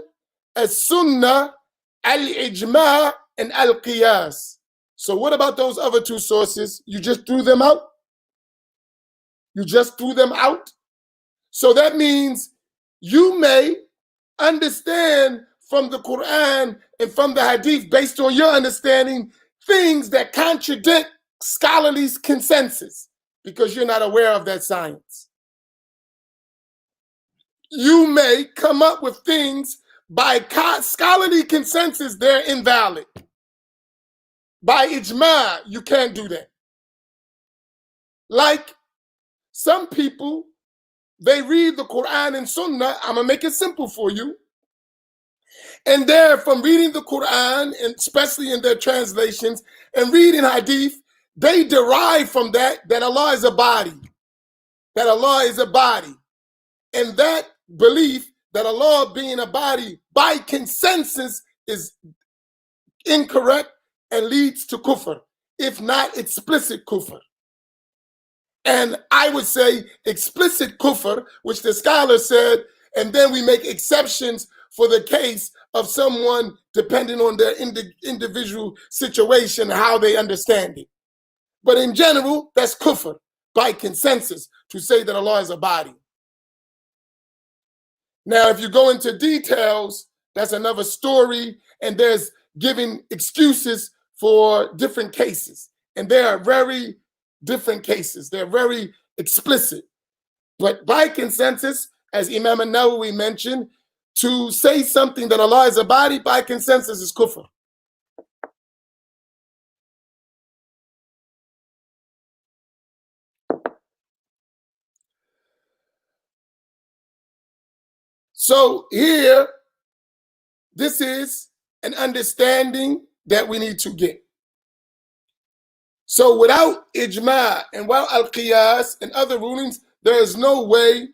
As-Sunnah, Al-Ijma', and Al-Qiyas. So what about those other 2 sources? You just threw them out? You just threw them out? So that means you may understand from the Quran and from the Hadith, based on your understanding, things that contradict scholarly consensus because you're not aware of that science. You may come up with things by scholarly consensus, they're invalid. By ijma, you can't do that. Like some people, they read the Quran and Sunnah. I'm going to make it simple for you. And they're from reading the Quran, and especially in their translations, and reading Hadith, they derive from that Allah is a body. That Allah is a body. And that belief that Allah being a body by consensus is incorrect and leads to kufr, if not explicit kufr. And I would say explicit kufr, which the scholar said, and then we make exceptions for the case of someone depending on their individual situation, how they understand it. But in general, that's kufr by consensus to say that Allah is a body. Now, if you go into details, that's another story, and there's giving excuses for different cases. And there are very different cases. They're very explicit. But by consensus, as Imam an-Nawawi mentioned, to say something that Allah is a body by consensus is kufr. So here, this is an understanding that we need to get. So without ijma' and without al-qiyas and other rulings, there is no way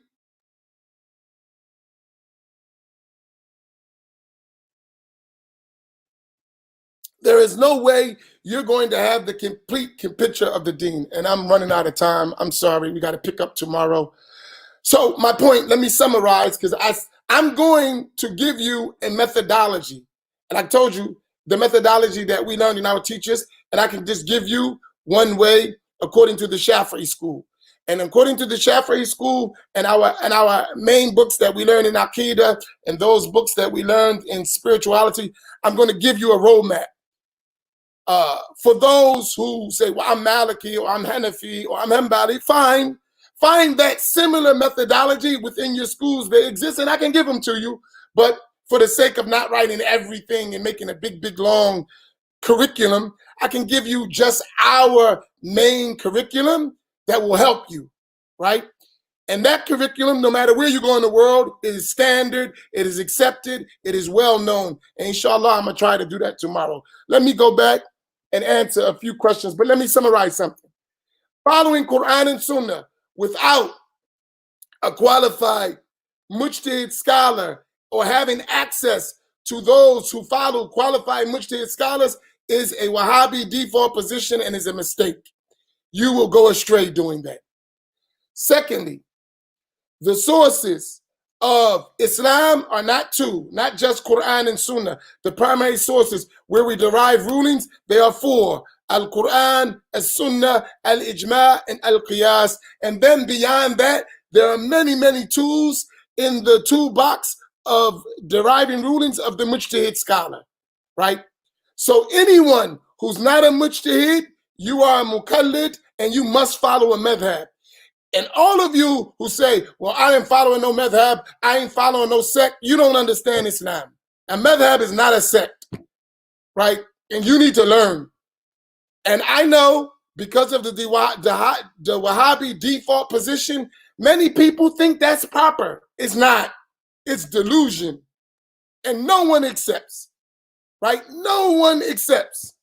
you're going to have the complete picture of the deen. And I'm running out of time. I'm sorry. We got to pick up tomorrow. So my point, let me summarize, because I'm going to give you a methodology. And I told you the methodology that we learned in our teachers, and I can just give you one way according to the Shafi'i school. And according to the Shafi'i school and our main books that we learn in Aqidah and those books that we learned in spirituality, I'm going to give you a roadmap. For those who say, well, I'm Malachy or I'm Hanafi or I'm Hanbali, fine. Find that similar methodology within your schools. They exist, and I can give them to you. But for the sake of not writing everything and making a big, long curriculum, I can give you just our main curriculum that will help you, right? And that curriculum, no matter where you go in the world, is standard, it is accepted, it is well known. And inshallah, I'm going to try to do that tomorrow. Let me go back and answer a few questions, but let me summarize something. Following Quran and Sunnah without a qualified mujtahid scholar or having access to those who follow qualified mujtahid scholars is a Wahhabi default position and is a mistake. You will go astray doing that. Secondly, the sources of Islam are not two, not just Quran and Sunnah. The primary sources where we derive rulings, they are four: Al-Quran, As-Sunnah, Al-Ijma', and Al-Qiyas. And then beyond that, there are many tools in the toolbox of deriving rulings of the mujtahid scholar, right? So anyone who's not a mujtahid, you are a muqallid, and you must follow a madhab. And all of you who say, well, I ain't following no madhab, I ain't following no sect, you don't understand Islam. A madhab is not a sect, right? And you need to learn. And I know because of the Wahhabi default position, many people think that's proper. It's not. It's delusion. And no one accepts, right? No one accepts.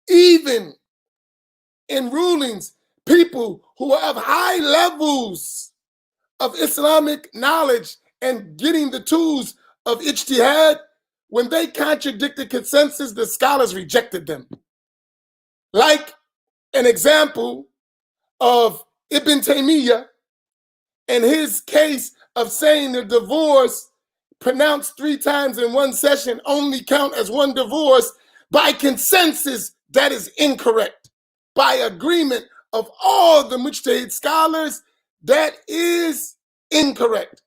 Even in rulings, people who have high levels of Islamic knowledge and getting the tools of ijtihad, when they contradicted consensus, the scholars rejected them. Like an example of Ibn Taymiyyah and his case of saying the divorce pronounced 3 times in one session only count as one divorce. By consensus, that is incorrect. By agreement of all the mujtahid scholars, that is incorrect.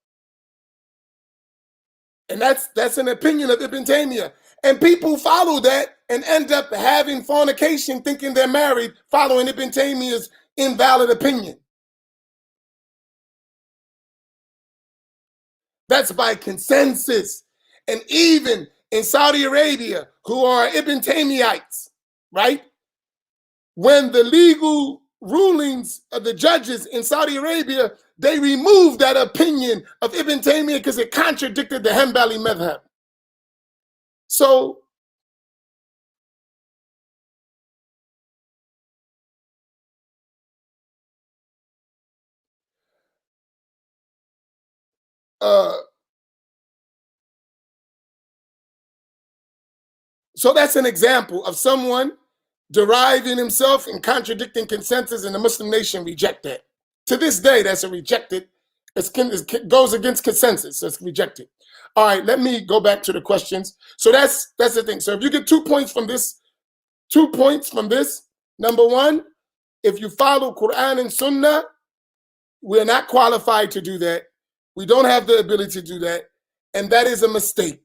And that's an opinion of Ibn Taymiyyah. And people follow that and end up having fornication, thinking they're married, following Ibn Taymiyyah's invalid opinion. That's by consensus. And even in Saudi Arabia, who are Ibn Taymiyyites, right? When the legal rulings of the judges in Saudi Arabia, they removed that opinion of Ibn Taymiyyah because it contradicted the Hanbali madhab. So, so that's an example of someone deriving himself and contradicting consensus, and the Muslim nation reject that. To this day, that's a rejected. It goes against consensus, so it's rejected. All right, let me go back to the questions. So that's the thing. So if you get 2 points from this, 2 points from this. Number one, if you follow Quran and Sunnah, we're not qualified to do that. We don't have the ability to do that, and that is a mistake.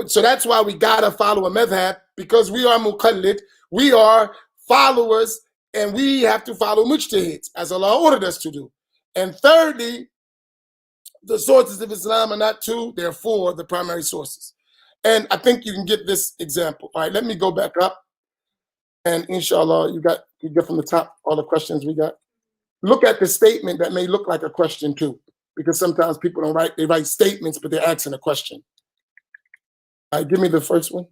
So that's why we gotta follow a madhab, because we are muqallid, we are followers, and we have to follow mujtahids, as Allah ordered us to do. And thirdly, the sources of Islam are not two, they're four, the primary sources. And I think you can get this example. All right, let me go back up. And inshallah, you get from the top all the questions we got. Look at the statement that may look like a question too, because sometimes people don't write, they write statements, but they're asking a question. All right, give me the first one.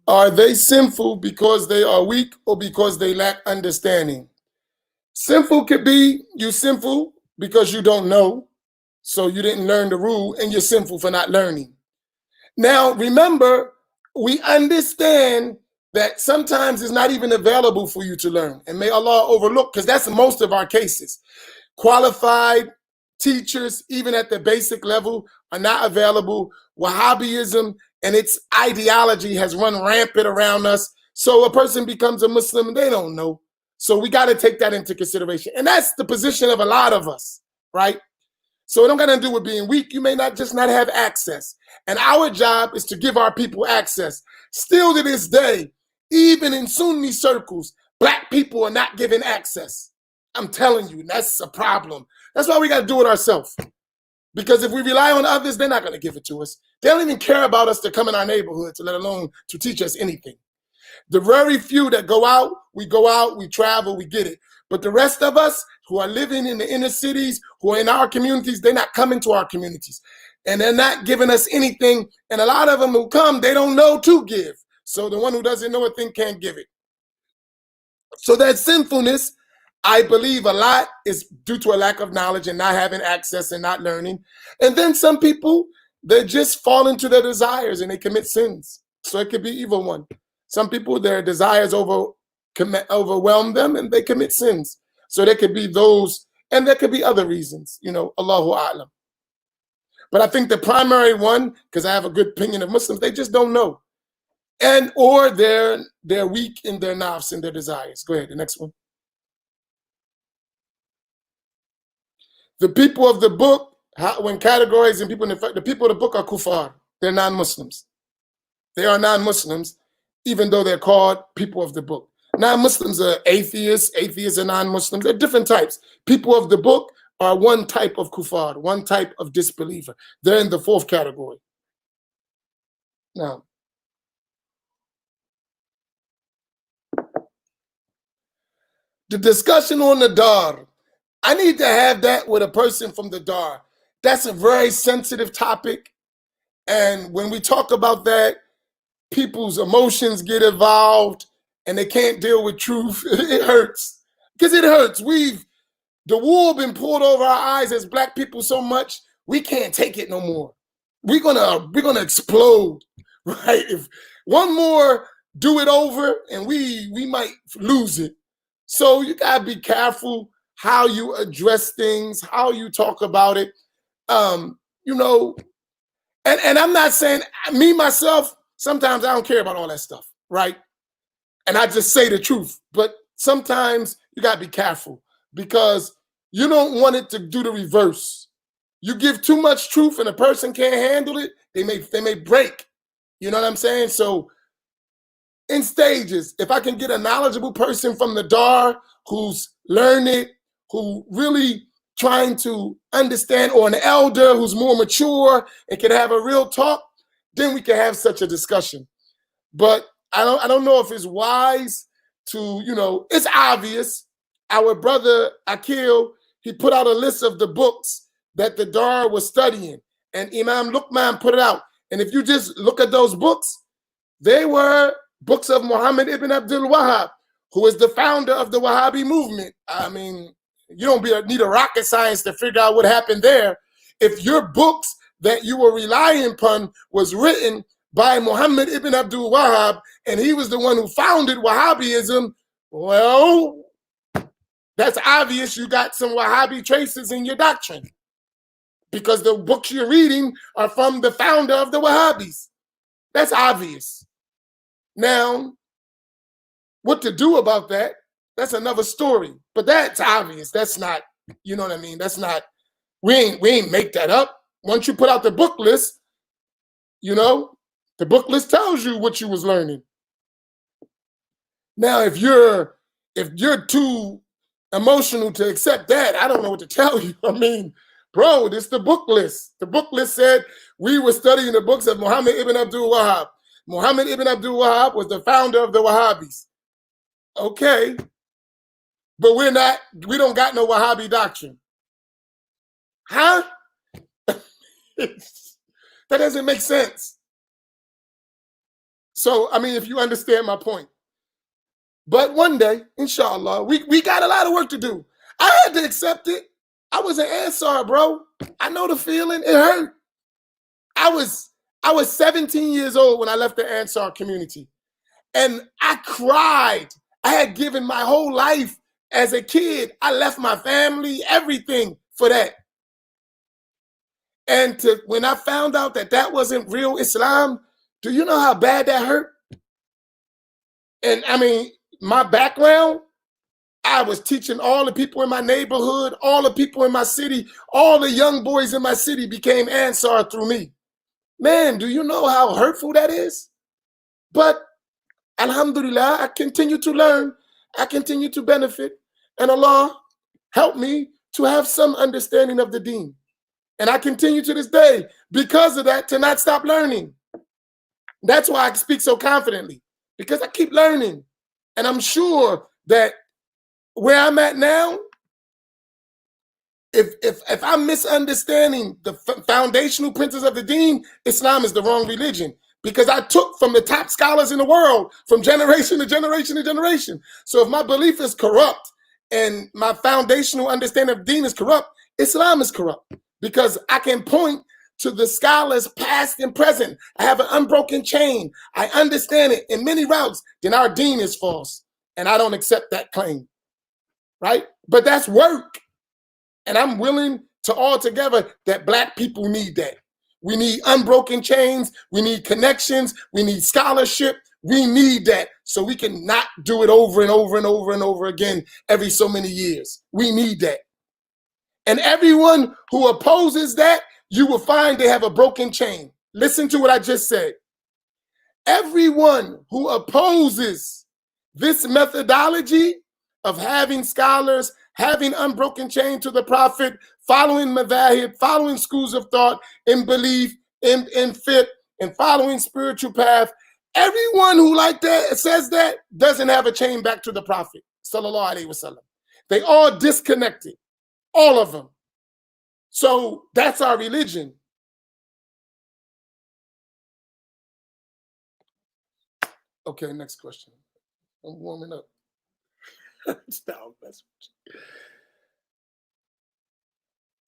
Are they sinful because they are weak or because they lack understanding? Sinful could be you sinful because you don't know, so you didn't learn the rule, and you're sinful for not learning. Now, remember, we understand that sometimes it's not even available for you to learn. And may Allah overlook, because that's most of our cases. Qualified teachers, even at the basic level, are not available. Wahhabism and its ideology has run rampant around us. So a person becomes a Muslim, they don't know. So we got to take that into consideration. And that's the position of a lot of us, right? So it don't got to do with being weak. You may not have access. And our job is to give our people access. Still to this day, even in Sunni circles, black people are not given access. I'm telling you, that's a problem. That's why we got to do it ourselves. Because if we rely on others, they're not going to give it to us. They don't even care about us to come in our neighborhoods, let alone to teach us anything. The very few that go out, we travel, we get it. But the rest of us who are living in the inner cities, who are in our communities, they're not coming to our communities. And they're not giving us anything. And a lot of them who come, they don't know to give. So the one who doesn't know a thing can't give it. So that sinfulness, I believe a lot is due to a lack of knowledge and not having access and not learning. And then some people, they just fall into their desires and they commit sins. So it could be either one. Some people, their desires overwhelm them and they commit sins. So there could be those, and there could be other reasons, Allahu A'lam. But I think the primary one, because I have a good opinion of Muslims, they just don't know. And or they're weak in their nafs and their desires. Go ahead, the next one. The people of the book, when categorizing people in the people of the book are kuffar. They're non-Muslims. They are non-Muslims, even though they're called people of the book. Non-Muslims are atheists. Atheists are non-Muslims. They're different types. People of the book are one type of kuffar, one type of disbeliever. They're in the fourth category. Now, the discussion on the dar, I need to have that with a person from the dar. That's a very sensitive topic. And when we talk about that, people's emotions get involved and they can't deal with truth. It hurts. Because it hurts. The wool been pulled over our eyes as black people so much, we can't take it no more. We're gonna explode, right? If one more do it over and we might lose it. So you gotta be careful how you address things, how you talk about it. And I'm not saying, me, myself, sometimes I don't care about all that stuff, right? And I just say the truth. But sometimes you gotta be careful because you don't want it to do the reverse. You give too much truth and a person can't handle it, they may break. You know what I'm saying? So in stages, if I can get a knowledgeable person from the dar who's learned, who really trying to understand, or an elder who's more mature and can have a real talk, then we can have such a discussion. But I don't know if it's wise to, it's obvious. Our brother Akil, he put out a list of the books that the dar was studying, and Imam Luqman put it out. And if you just look at those books, they were books of Muhammad ibn Abdul Wahhab, who is the founder of the Wahhabi movement. I mean, you don't need a rocket science to figure out what happened there. If your books that you were relying upon was written by Muhammad ibn Abdul Wahhab, and he was the one who founded Wahhabism, well, that's obvious you got some Wahhabi traces in your doctrine, because the books you're reading are from the founder of the Wahhabis. That's obvious. Now, what to do about that, that's another story. But that's obvious. That's not, you know what I mean? That's not, we ain't make that up. Once you put out the book list, the book list tells you what you was learning. Now, if you're too emotional to accept that, I don't know what to tell you. I mean, bro, this is the book list. The book list said we were studying the books of Muhammad ibn Abdul Wahhab. Muhammad ibn Abdul Wahhab was the founder of the Wahhabis. Okay. But we don't got no Wahhabi doctrine. Huh? That doesn't make sense. So, I mean, if you understand my point. But one day, inshallah, we got a lot of work to do. I had to accept it. I was an Ansar, bro. I know the feeling. It hurt. I was 17 years old when I left the Ansar community. And I cried. I had given my whole life as a kid. I left my family, everything for that. And when I found out that that wasn't real Islam, do you know how bad that hurt? And I mean, my background, I was teaching all the people in my neighborhood, all the people in my city, all the young boys in my city became Ansar through me. Man, do you know how hurtful that is? But alhamdulillah, I continue to learn. I continue to benefit. And Allah helped me to have some understanding of the deen. And I continue to this day, because of that, to not stop learning. That's why I speak so confidently, because I keep learning. And I'm sure that where I'm at now, if I'm misunderstanding the foundational principles of the deen, Islam is the wrong religion. Because I took from the top scholars in the world from generation to generation to generation. So if my belief is corrupt and my foundational understanding of deen is corrupt, Islam is corrupt. Because I can point to the scholars past and present. I have an unbroken chain. I understand it in many routes. Then our deen is false. And I don't accept that claim. Right? But that's work. And I'm willing to altogether that Black people need that. We need unbroken chains. We need connections. We need scholarship. We need that so we can not do it over and over and over and over again every so many years. We need that. And everyone who opposes that, you will find they have a broken chain. Listen to what I just said. Everyone who opposes this methodology of having scholars, having unbroken chain to the Prophet, following madhahib, following schools of thought, in belief, in fit, and following spiritual path, everyone who like that says that doesn't have a chain back to the Prophet, sallallahu alaihi wasallam. They all disconnected, all of them. So that's our religion. Okay, next question. I'm warming up.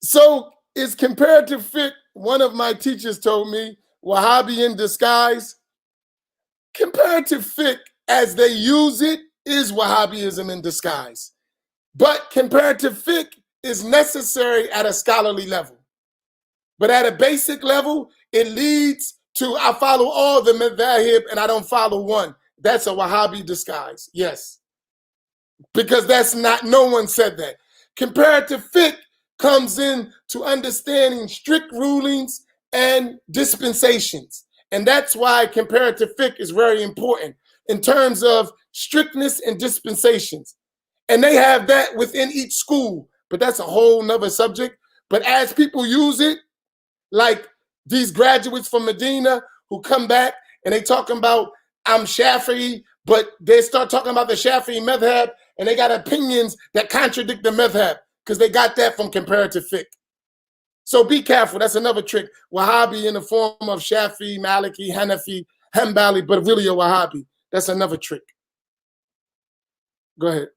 So is comparative fiqh, one of my teachers told me, Wahhabi in disguise? Comparative fiqh, as they use it, is Wahhabism in disguise. But comparative fiqh is necessary at a scholarly level. But at a basic level, it leads to I follow all the madhahib and I don't follow one. That's a Wahhabi disguise, yes. Because that's not, no one said that. Comparative fiqh comes in to understanding strict rulings and dispensations. And that's why comparative fiqh is very important in terms of strictness and dispensations. And they have that within each school, but that's a whole nother subject. But as people use it, like these graduates from Medina who come back and they talking about, I'm Shafi'i, but they start talking about the Shafi'i madhab and they got opinions that contradict the madhab because they got that from comparative fiqh. So be careful. That's another trick. Wahhabi in the form of Shafi'i, Maliki, Hanafi, Hanbali, but really a Wahhabi. That's another trick. Go ahead.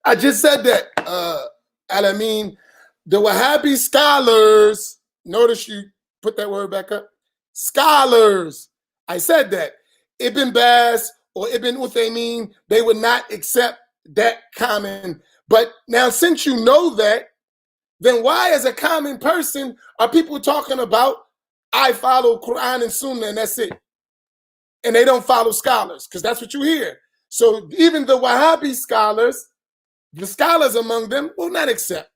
I just said that, Amin. The Wahhabi scholars, notice you put that word back up. Scholars, I said that. Ibn Baz or Ibn Uthaymeen, they would not accept that common. But now since you know that, then why as a common person are people talking about, I follow Quran and Sunnah and that's it? And they don't follow scholars, because that's what you hear. So even the Wahhabi scholars, the scholars among them will not accept.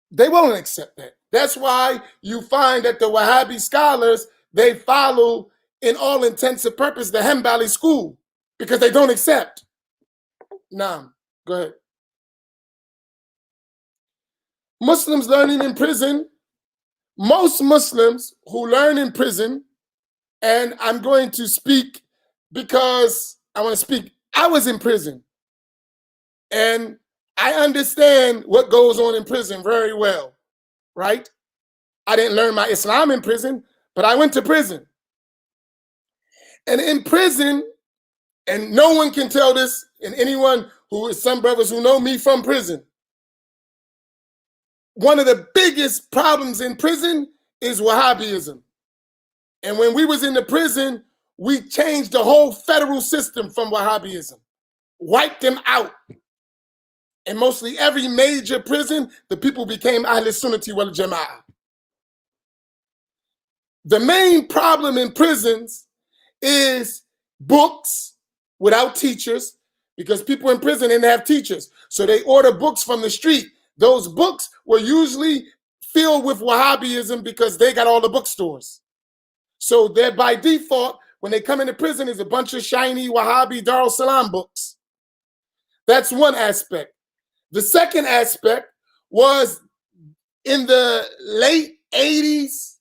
They won't accept that. That's why you find that the Wahhabi scholars, they follow, in all intents and purposes, the Hanbali school, because they don't accept. Naam, go ahead. Muslims learning in prison, most Muslims who learn in prison, and I'm going to speak because I want to speak. I was in prison, and I understand what goes on in prison very well, right? I didn't learn my Islam in prison, but I went to prison. And in prison, and no one can tell this, and anyone who is some brothers who know me from prison, one of the biggest problems in prison is Wahhabism. And when we was in the prison, we changed the whole federal system from Wahhabism, wiped them out. In mostly every major prison, the people became Ahl Sunnati wal Jama'ah. The main problem in prisons is books without teachers, because people in prison didn't have teachers. So they order books from the street. Those books were usually filled with Wahhabism because they got all the bookstores. So they're by default, when they come into prison, is a bunch of shiny Wahhabi Dar al-Salam books. That's one aspect. The second aspect was in the late 80s,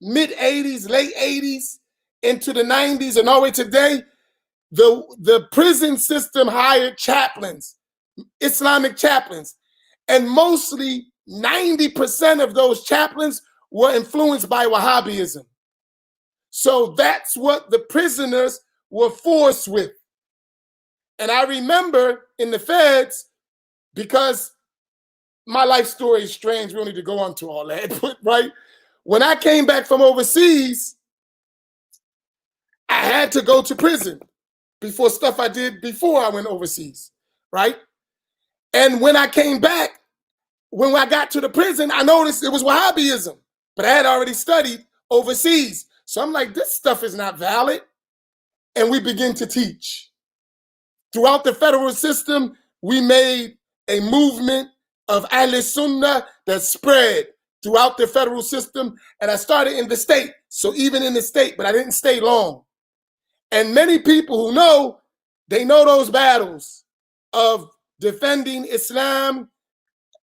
mid 80s, late 80s, into the 90s, and all the way today, the prison system hired chaplains, Islamic chaplains, and mostly 90% of those chaplains were influenced by Wahhabism. So that's what the prisoners were forced with. And I remember in the feds, because my life story is strange, we don't need to go on to all that, but right, when I came back from overseas, I had to go to prison before stuff I did before I went overseas, right? And when I came back, when I got to the prison, I noticed it was Wahhabism, but I had already studied overseas. So I'm like, this stuff is not valid. And we begin to teach. Throughout the federal system, we made a movement of Ahl Sunnah that spread throughout the federal system. And I started in the state. So even in the state, but I didn't stay long. And many people who know, they know those battles of defending Islam,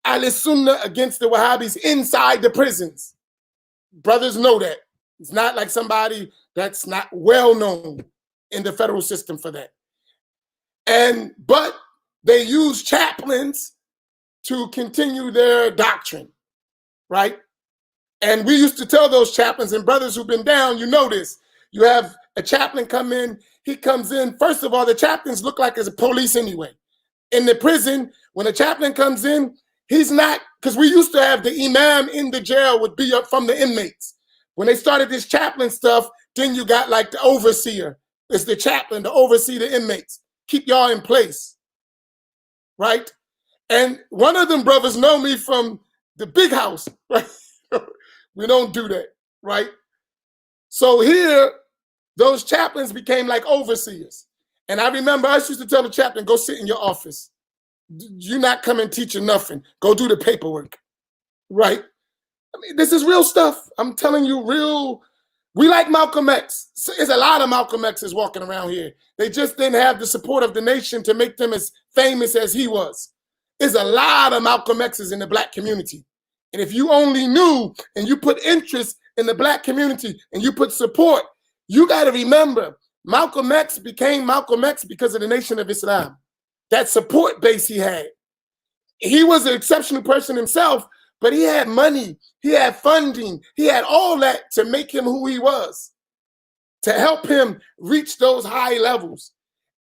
Ahl Sunnah against the Wahhabis inside the prisons. Brothers know that. It's not like somebody that's not well known in the federal system for that. But they use chaplains to continue their doctrine, right? And we used to tell those chaplains, and brothers who've been down, you know this. You have a chaplain come in, he comes in. First of all, the chaplains look like as a police anyway. In the prison, when a chaplain comes in, he's not, because we used to have the Imam in the jail would be up from the inmates. When they started this chaplain stuff, then you got like the overseer. It's the chaplain to oversee the inmates. Keep y'all in place, right? And one of them brothers know me from the big house, right? We don't do that, right? So here, those chaplains became like overseers. And I remember I used to tell the chaplain, go sit in your office. You're not coming teaching nothing. Go do the paperwork, right? I mean, this is real stuff. I'm telling you, real. We like Malcolm X. There's a lot of Malcolm X's walking around here. They just didn't have the support of the nation to make them as famous as he was. There's a lot of Malcolm X's in the black community. And if you only knew and you put interest in the black community and you put support, you got to remember, Malcolm X became Malcolm X because of the Nation of Islam. That support base he had. He was an exceptional person himself, but he had money, he had funding, he had all that to make him who he was, to help him reach those high levels.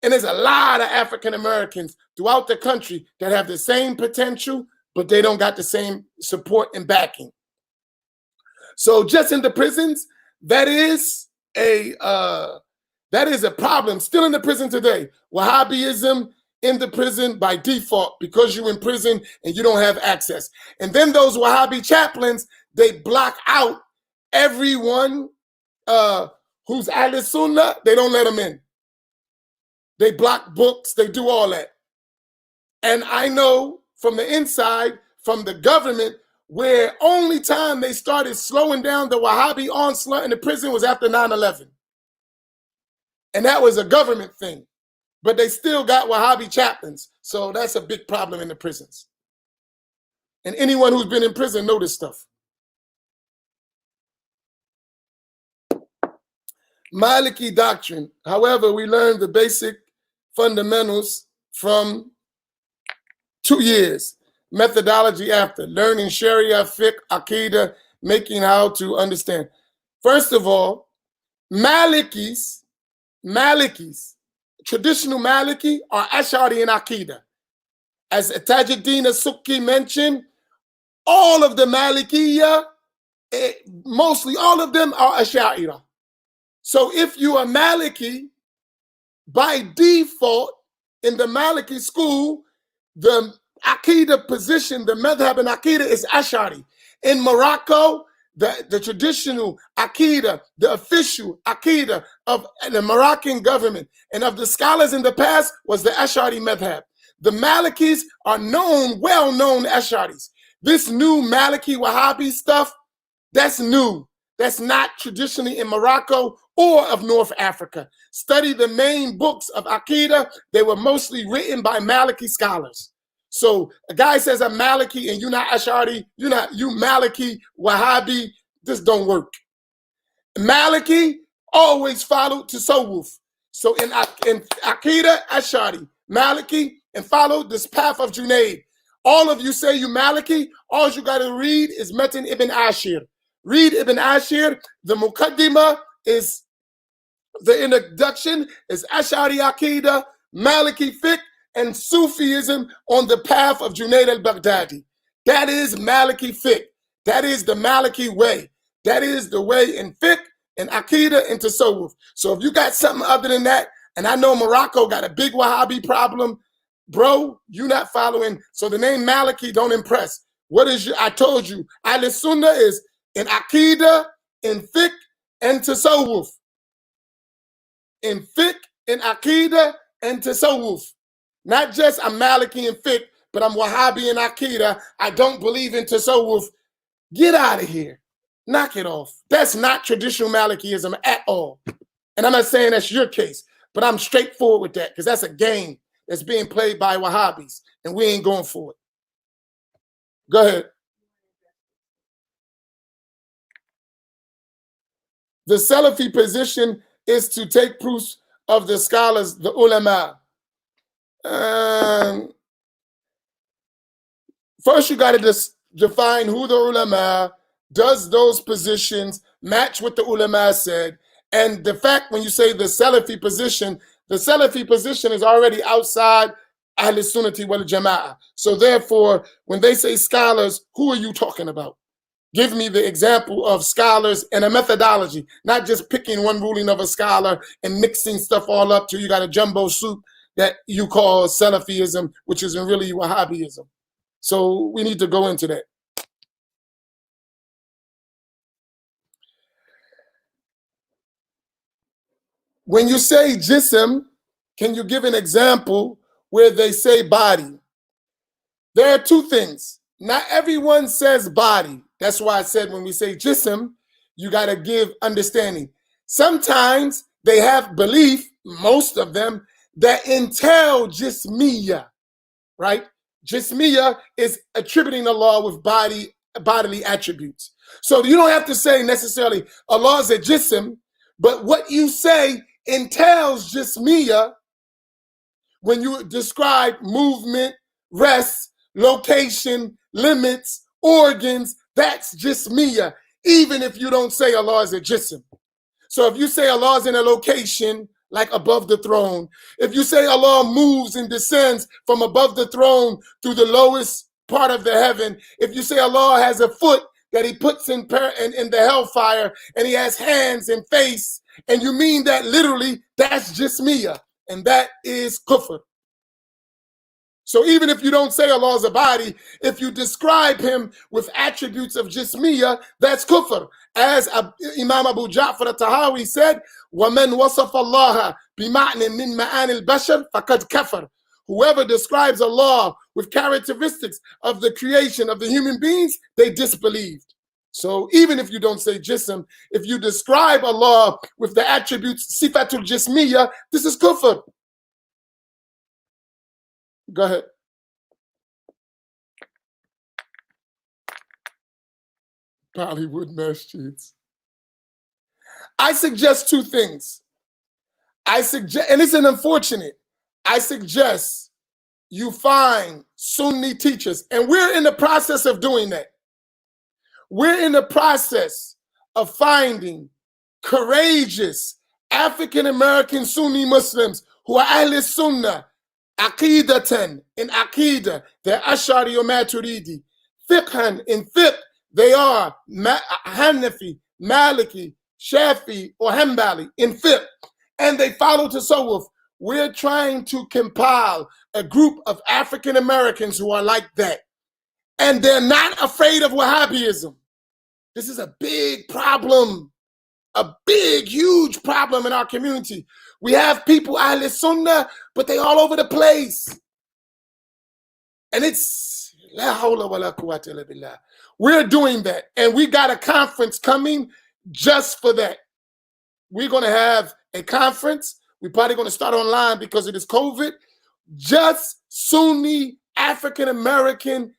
And there's a lot of African Americans throughout the country that have the same potential, but they don't got the same support and backing. So just in the prisons, that is a problem. Still in the prison today. Wahhabism in the prison by default because you're in prison and you don't have access. And then those Wahhabi chaplains, they block out everyone who's Ahl Sunnah. They don't let them in. They block books. They do all that. And I know from the inside, from the government, where only time they started slowing down the Wahhabi onslaught in the prison was after 9/11. And that was a government thing. But they still got Wahhabi chaplains. So that's a big problem in the prisons. And anyone who's been in prison knows this stuff. Malachy Doctrine. However, we learned the basic fundamentals from 2 years. Methodology after. Learning Sharia, fiqh, Aqidah, making how to understand. First of all, Malachis Malikis, traditional Maliki, are Ash'ari and Aqidah. As Tajuddin as-Sukki mentioned, all of the Malikiyya, mostly all of them are Ash'ari. So if you are Maliki, by default, in the Maliki school, the Aqidah position, the madhab in Aqidah is Ash'ari. In Morocco, the traditional Aqidah, the official Aqidah of the Moroccan government and of the scholars in the past was the Ash'ari madhab. The Malikis are known, well-known Ash'aris. This new Maliki Wahhabi stuff, that's new. That's not traditionally in Morocco or of North Africa. Study the main books of Aqidah. They were mostly written by Maliki scholars. So a guy says I'm Maliki and you're not Ash'ari, you Maliki, Wahhabi, this don't work. Maliki always followed Tasawwuf. So in Aqidah, Ash'ari, Maliki, and followed this path of Junaid. All of you say you Maliki, all you got to read is Metin ibn Ashir. Read Ibn Ashir. The Muqaddimah is, the introduction is Ash'ari Aqidah, Maliki fiqh, and Sufism on the path of Junaid al-Baghdadi. That is Maliki fiqh. That is the Maliki way. That is the way in fiqh and Aqidah and Tasawwuf. So if you got something other than that, and I know Morocco got a big Wahhabi problem, bro, you not following. So the name Maliki don't impress. What is your, I told you, Ahl Sunnah is in Aqidah, in fiqh, and Tasawwuf. In fiqh, in Aqidah, and Tasawwuf. Not just I'm Maliki in fiqh, but I'm Wahhabi in Aqidah. I don't believe in Tasawwuf. Get out of here. Knock it off. That's not traditional Malikism at all. And I'm not saying that's your case, but I'm straightforward with that because that's a game that's being played by Wahhabis, and we ain't going for it. Go ahead. The Salafi position is to take proofs of the scholars, the ulama. First, you got to define who the ulama, does those positions match what the ulama said? And the fact when you say the Salafi position is already outside Ahl Sunnati wal Jama'ah. So therefore, when they say scholars, who are you talking about? Give me the example of scholars and a methodology, not just picking one ruling of a scholar and mixing stuff all up till you got a jumbo soup that you call Salafism, which isn't really Wahhabism. So we need to go into that. When you say jism, can you give an example where they say body? There are two things. Not everyone says body. That's why I said when we say jism, you got to give understanding. Sometimes they have belief, most of them, that entail jismiya, right? Jismiya is attributing Allah with bodily attributes. So you don't have to say necessarily Allah is a jism, but what you say entails jismiya when you describe movement, rest, location, limits, organs. That's jismiya, even if you don't say Allah is a jism. So if you say Allah is in a location, like above the throne, if you say Allah moves and descends from above the throne through the lowest part of the heaven, if you say Allah has a foot that he puts in the hellfire, and he has hands and face, and you mean that literally, that's jismiya, and that is kufr. So even if you don't say Allah is a body, if you describe him with attributes of jismiya, that's kufr. As Imam Abu Ja'far al-Tahawi said, وَمَنْ وَصَفَ اللَّهَ بِمَعْنٍ مِنْ مَعَانِ الْبَشَرِ فَقَدْ كَفَرَ. Whoever describes Allah with characteristics of the creation of the human beings, they disbelieved. So even if you don't say jism, if you describe Allah with the attributes sifatul jismiya, this is kufr. Go ahead. Bollywood masjids. I suggest two things. I suggest, and it's an unfortunate, I suggest you find Sunni teachers, and we're in the process of doing that. We're in the process of finding courageous African American Sunni Muslims who are Ahl Sunnah, Aqidatan in Aqidah, they're Ash'ari or Maturidi. Fiqhan in Fiqh, they are Hanafi, Maliki, Shafi, or Hanbali in Fiqh. And they follow Tasawwuf. We're trying to compile a group of African Americans who are like that. And they're not afraid of Wahhabism. This is a big problem. A big, huge problem in our community. We have people Ahl Sunnah, but they all over the place. And it's la hawla wa la quwwata illa billah. We're doing that. And we got a conference coming just for that. We're going to have a conference. We're probably going to start online because of this COVID. Just Sunni African American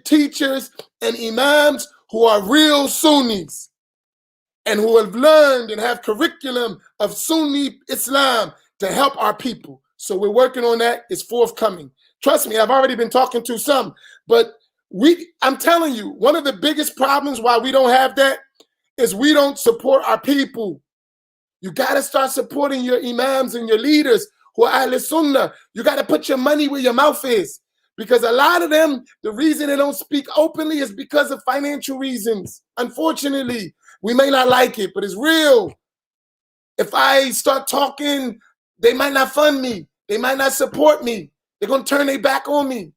teachers and imams who are real Sunnis and who have learned and have curriculum of Sunni Islam to help our people. So we're working on that. It's forthcoming. Trust me, I've already been talking to some, but I'm telling you, one of the biggest problems why we don't have that is we don't support our people. You got to start supporting your imams and your leaders who are Ahl Sunnah. You got to put your money where your mouth is. Because a lot of them, the reason they don't speak openly is because of financial reasons. Unfortunately, we may not like it, but it's real. If I start talking, they might not fund me. They might not support me. They're going to turn their back on me.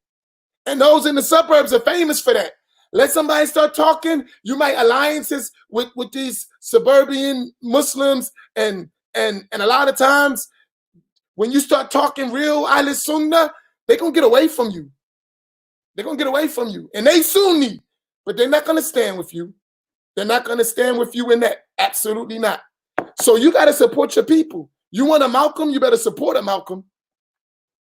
And those in the suburbs are famous for that. Let somebody start talking, you might alliances with these suburban Muslims, and a lot of times when you start talking real Ahl Sunnah, they're going to get away from you. They're going to get away from you. And they Sunni, but they're not going to stand with you. They're not going to stand with you in that. Absolutely not. So you got to support your people. You want a Malcolm, you better support a Malcolm,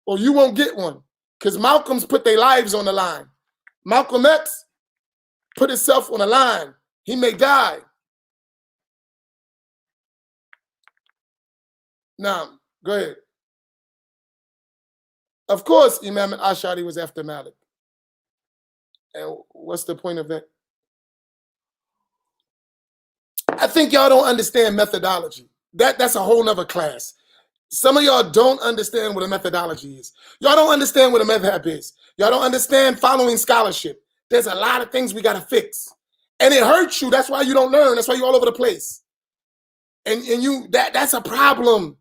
or you won't get one. Because Malcolms put their lives on the line. Malcolm X put himself on the line. He may die. Now, go ahead. Of course, Imam al-Ash'ari was after Malik. And what's the point of that? I think y'all don't understand methodology. That's a whole nother class. Some of y'all don't understand what a methodology is. Y'all don't understand what a madhab is. Y'all don't understand following scholarship. There's a lot of things we got to fix. And it hurts you. That's why you don't learn. That's why you're all over the place. And that's a problem.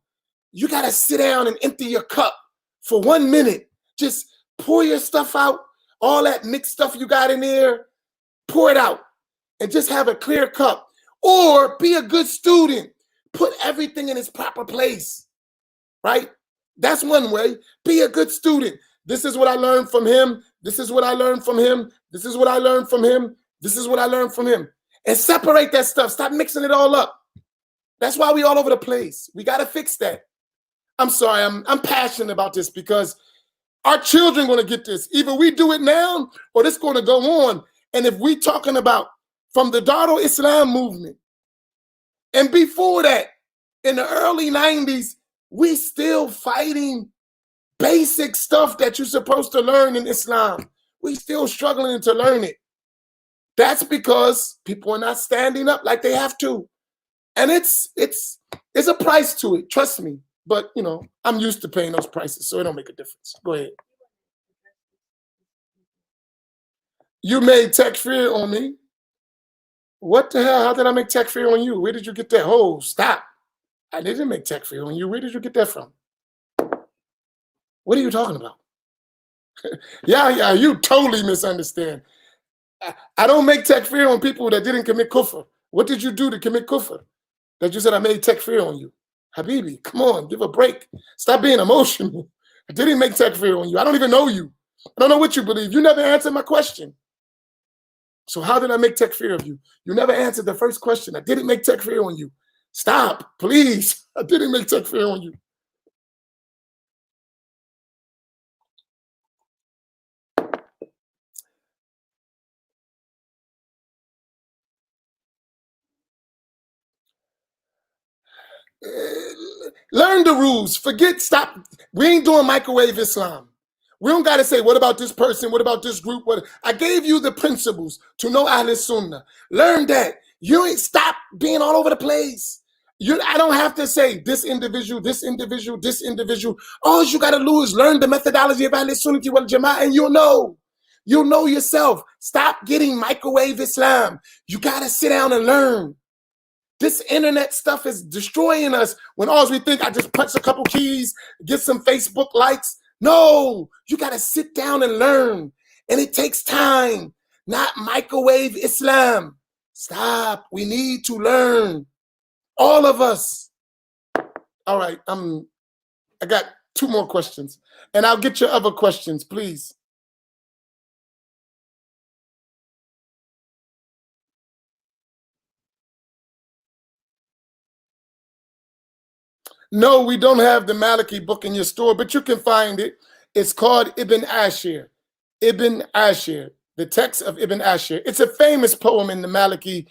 You got to sit down and empty your cup for 1 minute. Just pour your stuff out. All that mixed stuff you got in there, pour it out. And just have a clear cup. Or be a good student. Put everything in its proper place. Right? That's one way. Be a good student. This is what I learned from him. This is what I learned from him. This is what I learned from him. This is what I learned from him. And separate that stuff. Stop mixing it all up. That's why we all over the place. We got to fix that. I'm sorry. I'm passionate about this because our children going to get this. Either we do it now or this going to go on. And if we talking about from the Darul Islam movement and before that, in the early 90s, we still fighting basic stuff that you're supposed to learn in Islam. We still struggling to learn it. That's because people are not standing up like they have to. And it's a price to it, trust me. But, you know, I'm used to paying those prices, so it don't make a difference. Go ahead. You made takfir on me. What the hell? How did I make takfir on you? Where did you get that? Oh, stop. I didn't make takfir on you. Where did you get that from? What are you talking about? Yeah, you totally misunderstand. I don't make takfir on people that didn't commit kufr. What did you do to commit kufr? That you said I made takfir on you. Habibi, come on, give a break. Stop being emotional. I didn't make takfir on you. I don't even know you. I don't know what you believe. You never answered my question. So how did I make takfir of you? You never answered the first question. I didn't make takfir on you. Stop, please. I didn't make takfir on you. Learn the rules. Stop. We ain't doing microwave Islam. We don't got to say, what about this person? What about this group? I gave you the principles to know Ahl Sunnah. Learn that. You ain't stop being all over the place. I don't have to say this individual, this individual, this individual. All you got to do is learn the methodology of Ahl Sunnati wal Jama'ah, and you'll know. You'll know yourself. Stop getting microwave Islam. You got to sit down and learn. This internet stuff is destroying us when all we think, I just punch a couple keys, get some Facebook likes. No, you got to sit down and learn. And it takes time, not microwave Islam. Stop. We need to learn. All of us. All right. I got 2 more questions. And I'll get your other questions, please. No, we don't have the Malachy book in your store, but you can find it. It's called Ibn Ashir. Ibn Ashir, the text of Ibn Ashir. It's a famous poem in the Malachy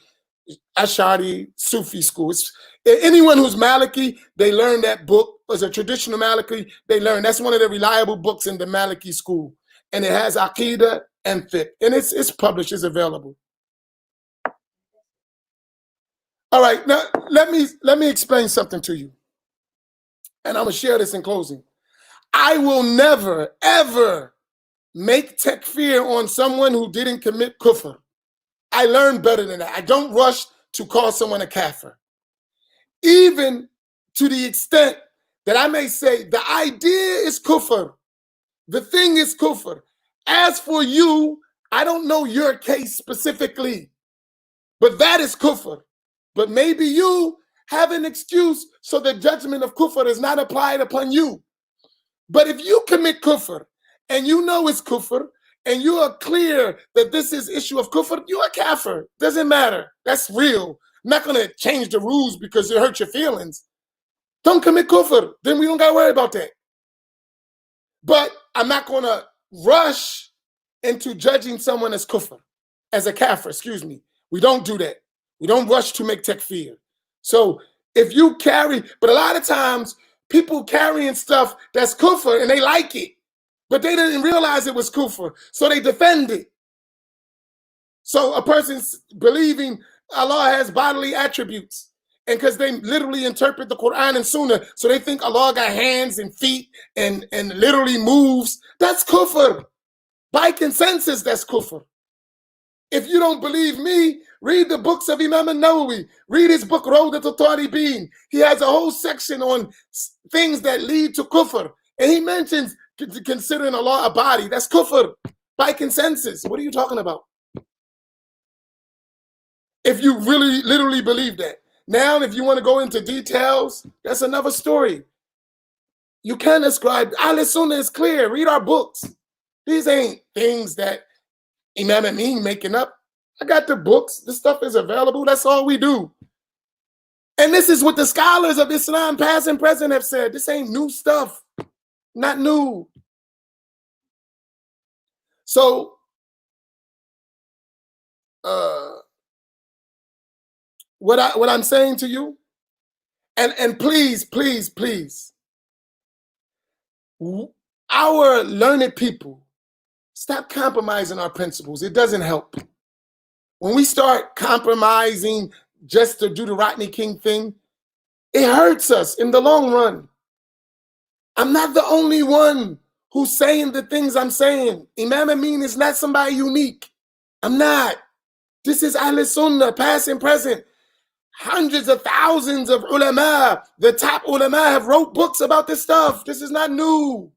Ash'ari Sufi school. Anyone who's Malachy, they learn that book. As a traditional Malachy, they learn. That's one of the reliable books in the Malachy school. And it has Aqidah and Fiqh. And it's published, it's available. All right, now let me explain something to you. And I'm going to share this in closing. I will never, ever make takfir on someone who didn't commit kufr. I learned better than that. I don't rush to call someone a kafir. Even to the extent that I may say the idea is kufr. The thing is kufr. As for you, I don't know your case specifically, but that is kufr. But maybe you have an excuse so the judgment of kufr is not applied upon you. But if you commit kufr and you know it's kufr and you are clear that this is issue of kufr, you're a kafir. Doesn't matter. That's real. I'm not going to change the rules because it hurts your feelings. Don't commit kufr. Then we don't got to worry about that. But I'm not going to rush into judging someone as kufr, as a kafir, excuse me. We don't do that. We don't rush to make takfir. So if you carry, but a lot of times people carrying stuff that's kufr and they like it, but they didn't realize it was kufr, so they defend it. So a person's believing Allah has bodily attributes, and because they literally interpret the Quran and Sunnah, so they think Allah got hands and feet and literally moves. That's kufr. By consensus, that's kufr. If you don't believe me, read the books of Imam al-Nawawi. Read his book, Rawdat al-Talibin. He has a whole section on things that lead to kufr. And he mentions considering Allah a body. That's kufr by consensus. What are you talking about? If you really literally believe that. Now, if you want to go into details, that's another story. You can ascribe. Ahl Sunnah is clear. Read our books. These ain't things that Imam Amin making up. I got the books. This stuff is available. That's all we do. And this is what the scholars of Islam, past and present, have said. This ain't new stuff. Not new. So, what I'm saying to you, and please, please, please, our learned people, stop compromising our principles. It doesn't help. When we start compromising just to do the Rodney King thing, it hurts us in the long run. I'm not the only one who's saying the things I'm saying. Imam Amin is not somebody unique. I'm not. This is Ahl Sunnah, past and present. Hundreds of thousands of ulama, the top ulama, have wrote books about this stuff. This is not new.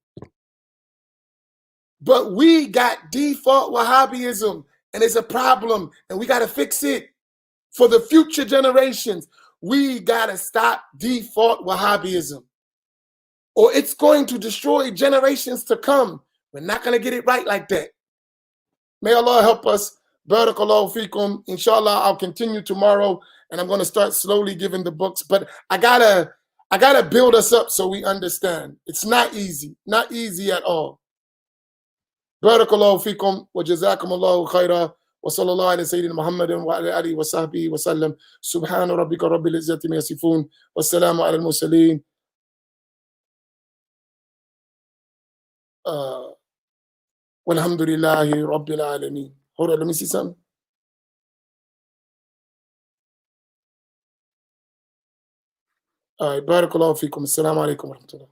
But we got default Wahhabism, and it's a problem, and we got to fix it for the future generations. We got to stop default Wahhabism, or it's going to destroy generations to come. We're not going to get it right like that. May Allah help us. Barakallahu fikum. Inshallah, I'll continue tomorrow, and I'm going to start slowly giving the books. But I gotta build us up so we understand. It's not easy at all. Barakallahu fikum wa jazakumullahu khaira wa sallallahu ala sayyidina Muhammadin wa ala alihi wa sahbihi wa sallam. Subhana rabbika rabbil izzati ma yasifun wa salamu ala al-mursaleen. Walhamdulillahi rabbil alameen. Hold on, let me see something. All right, barakallahu feekum. Assalamu alaikum wa rahmatullah.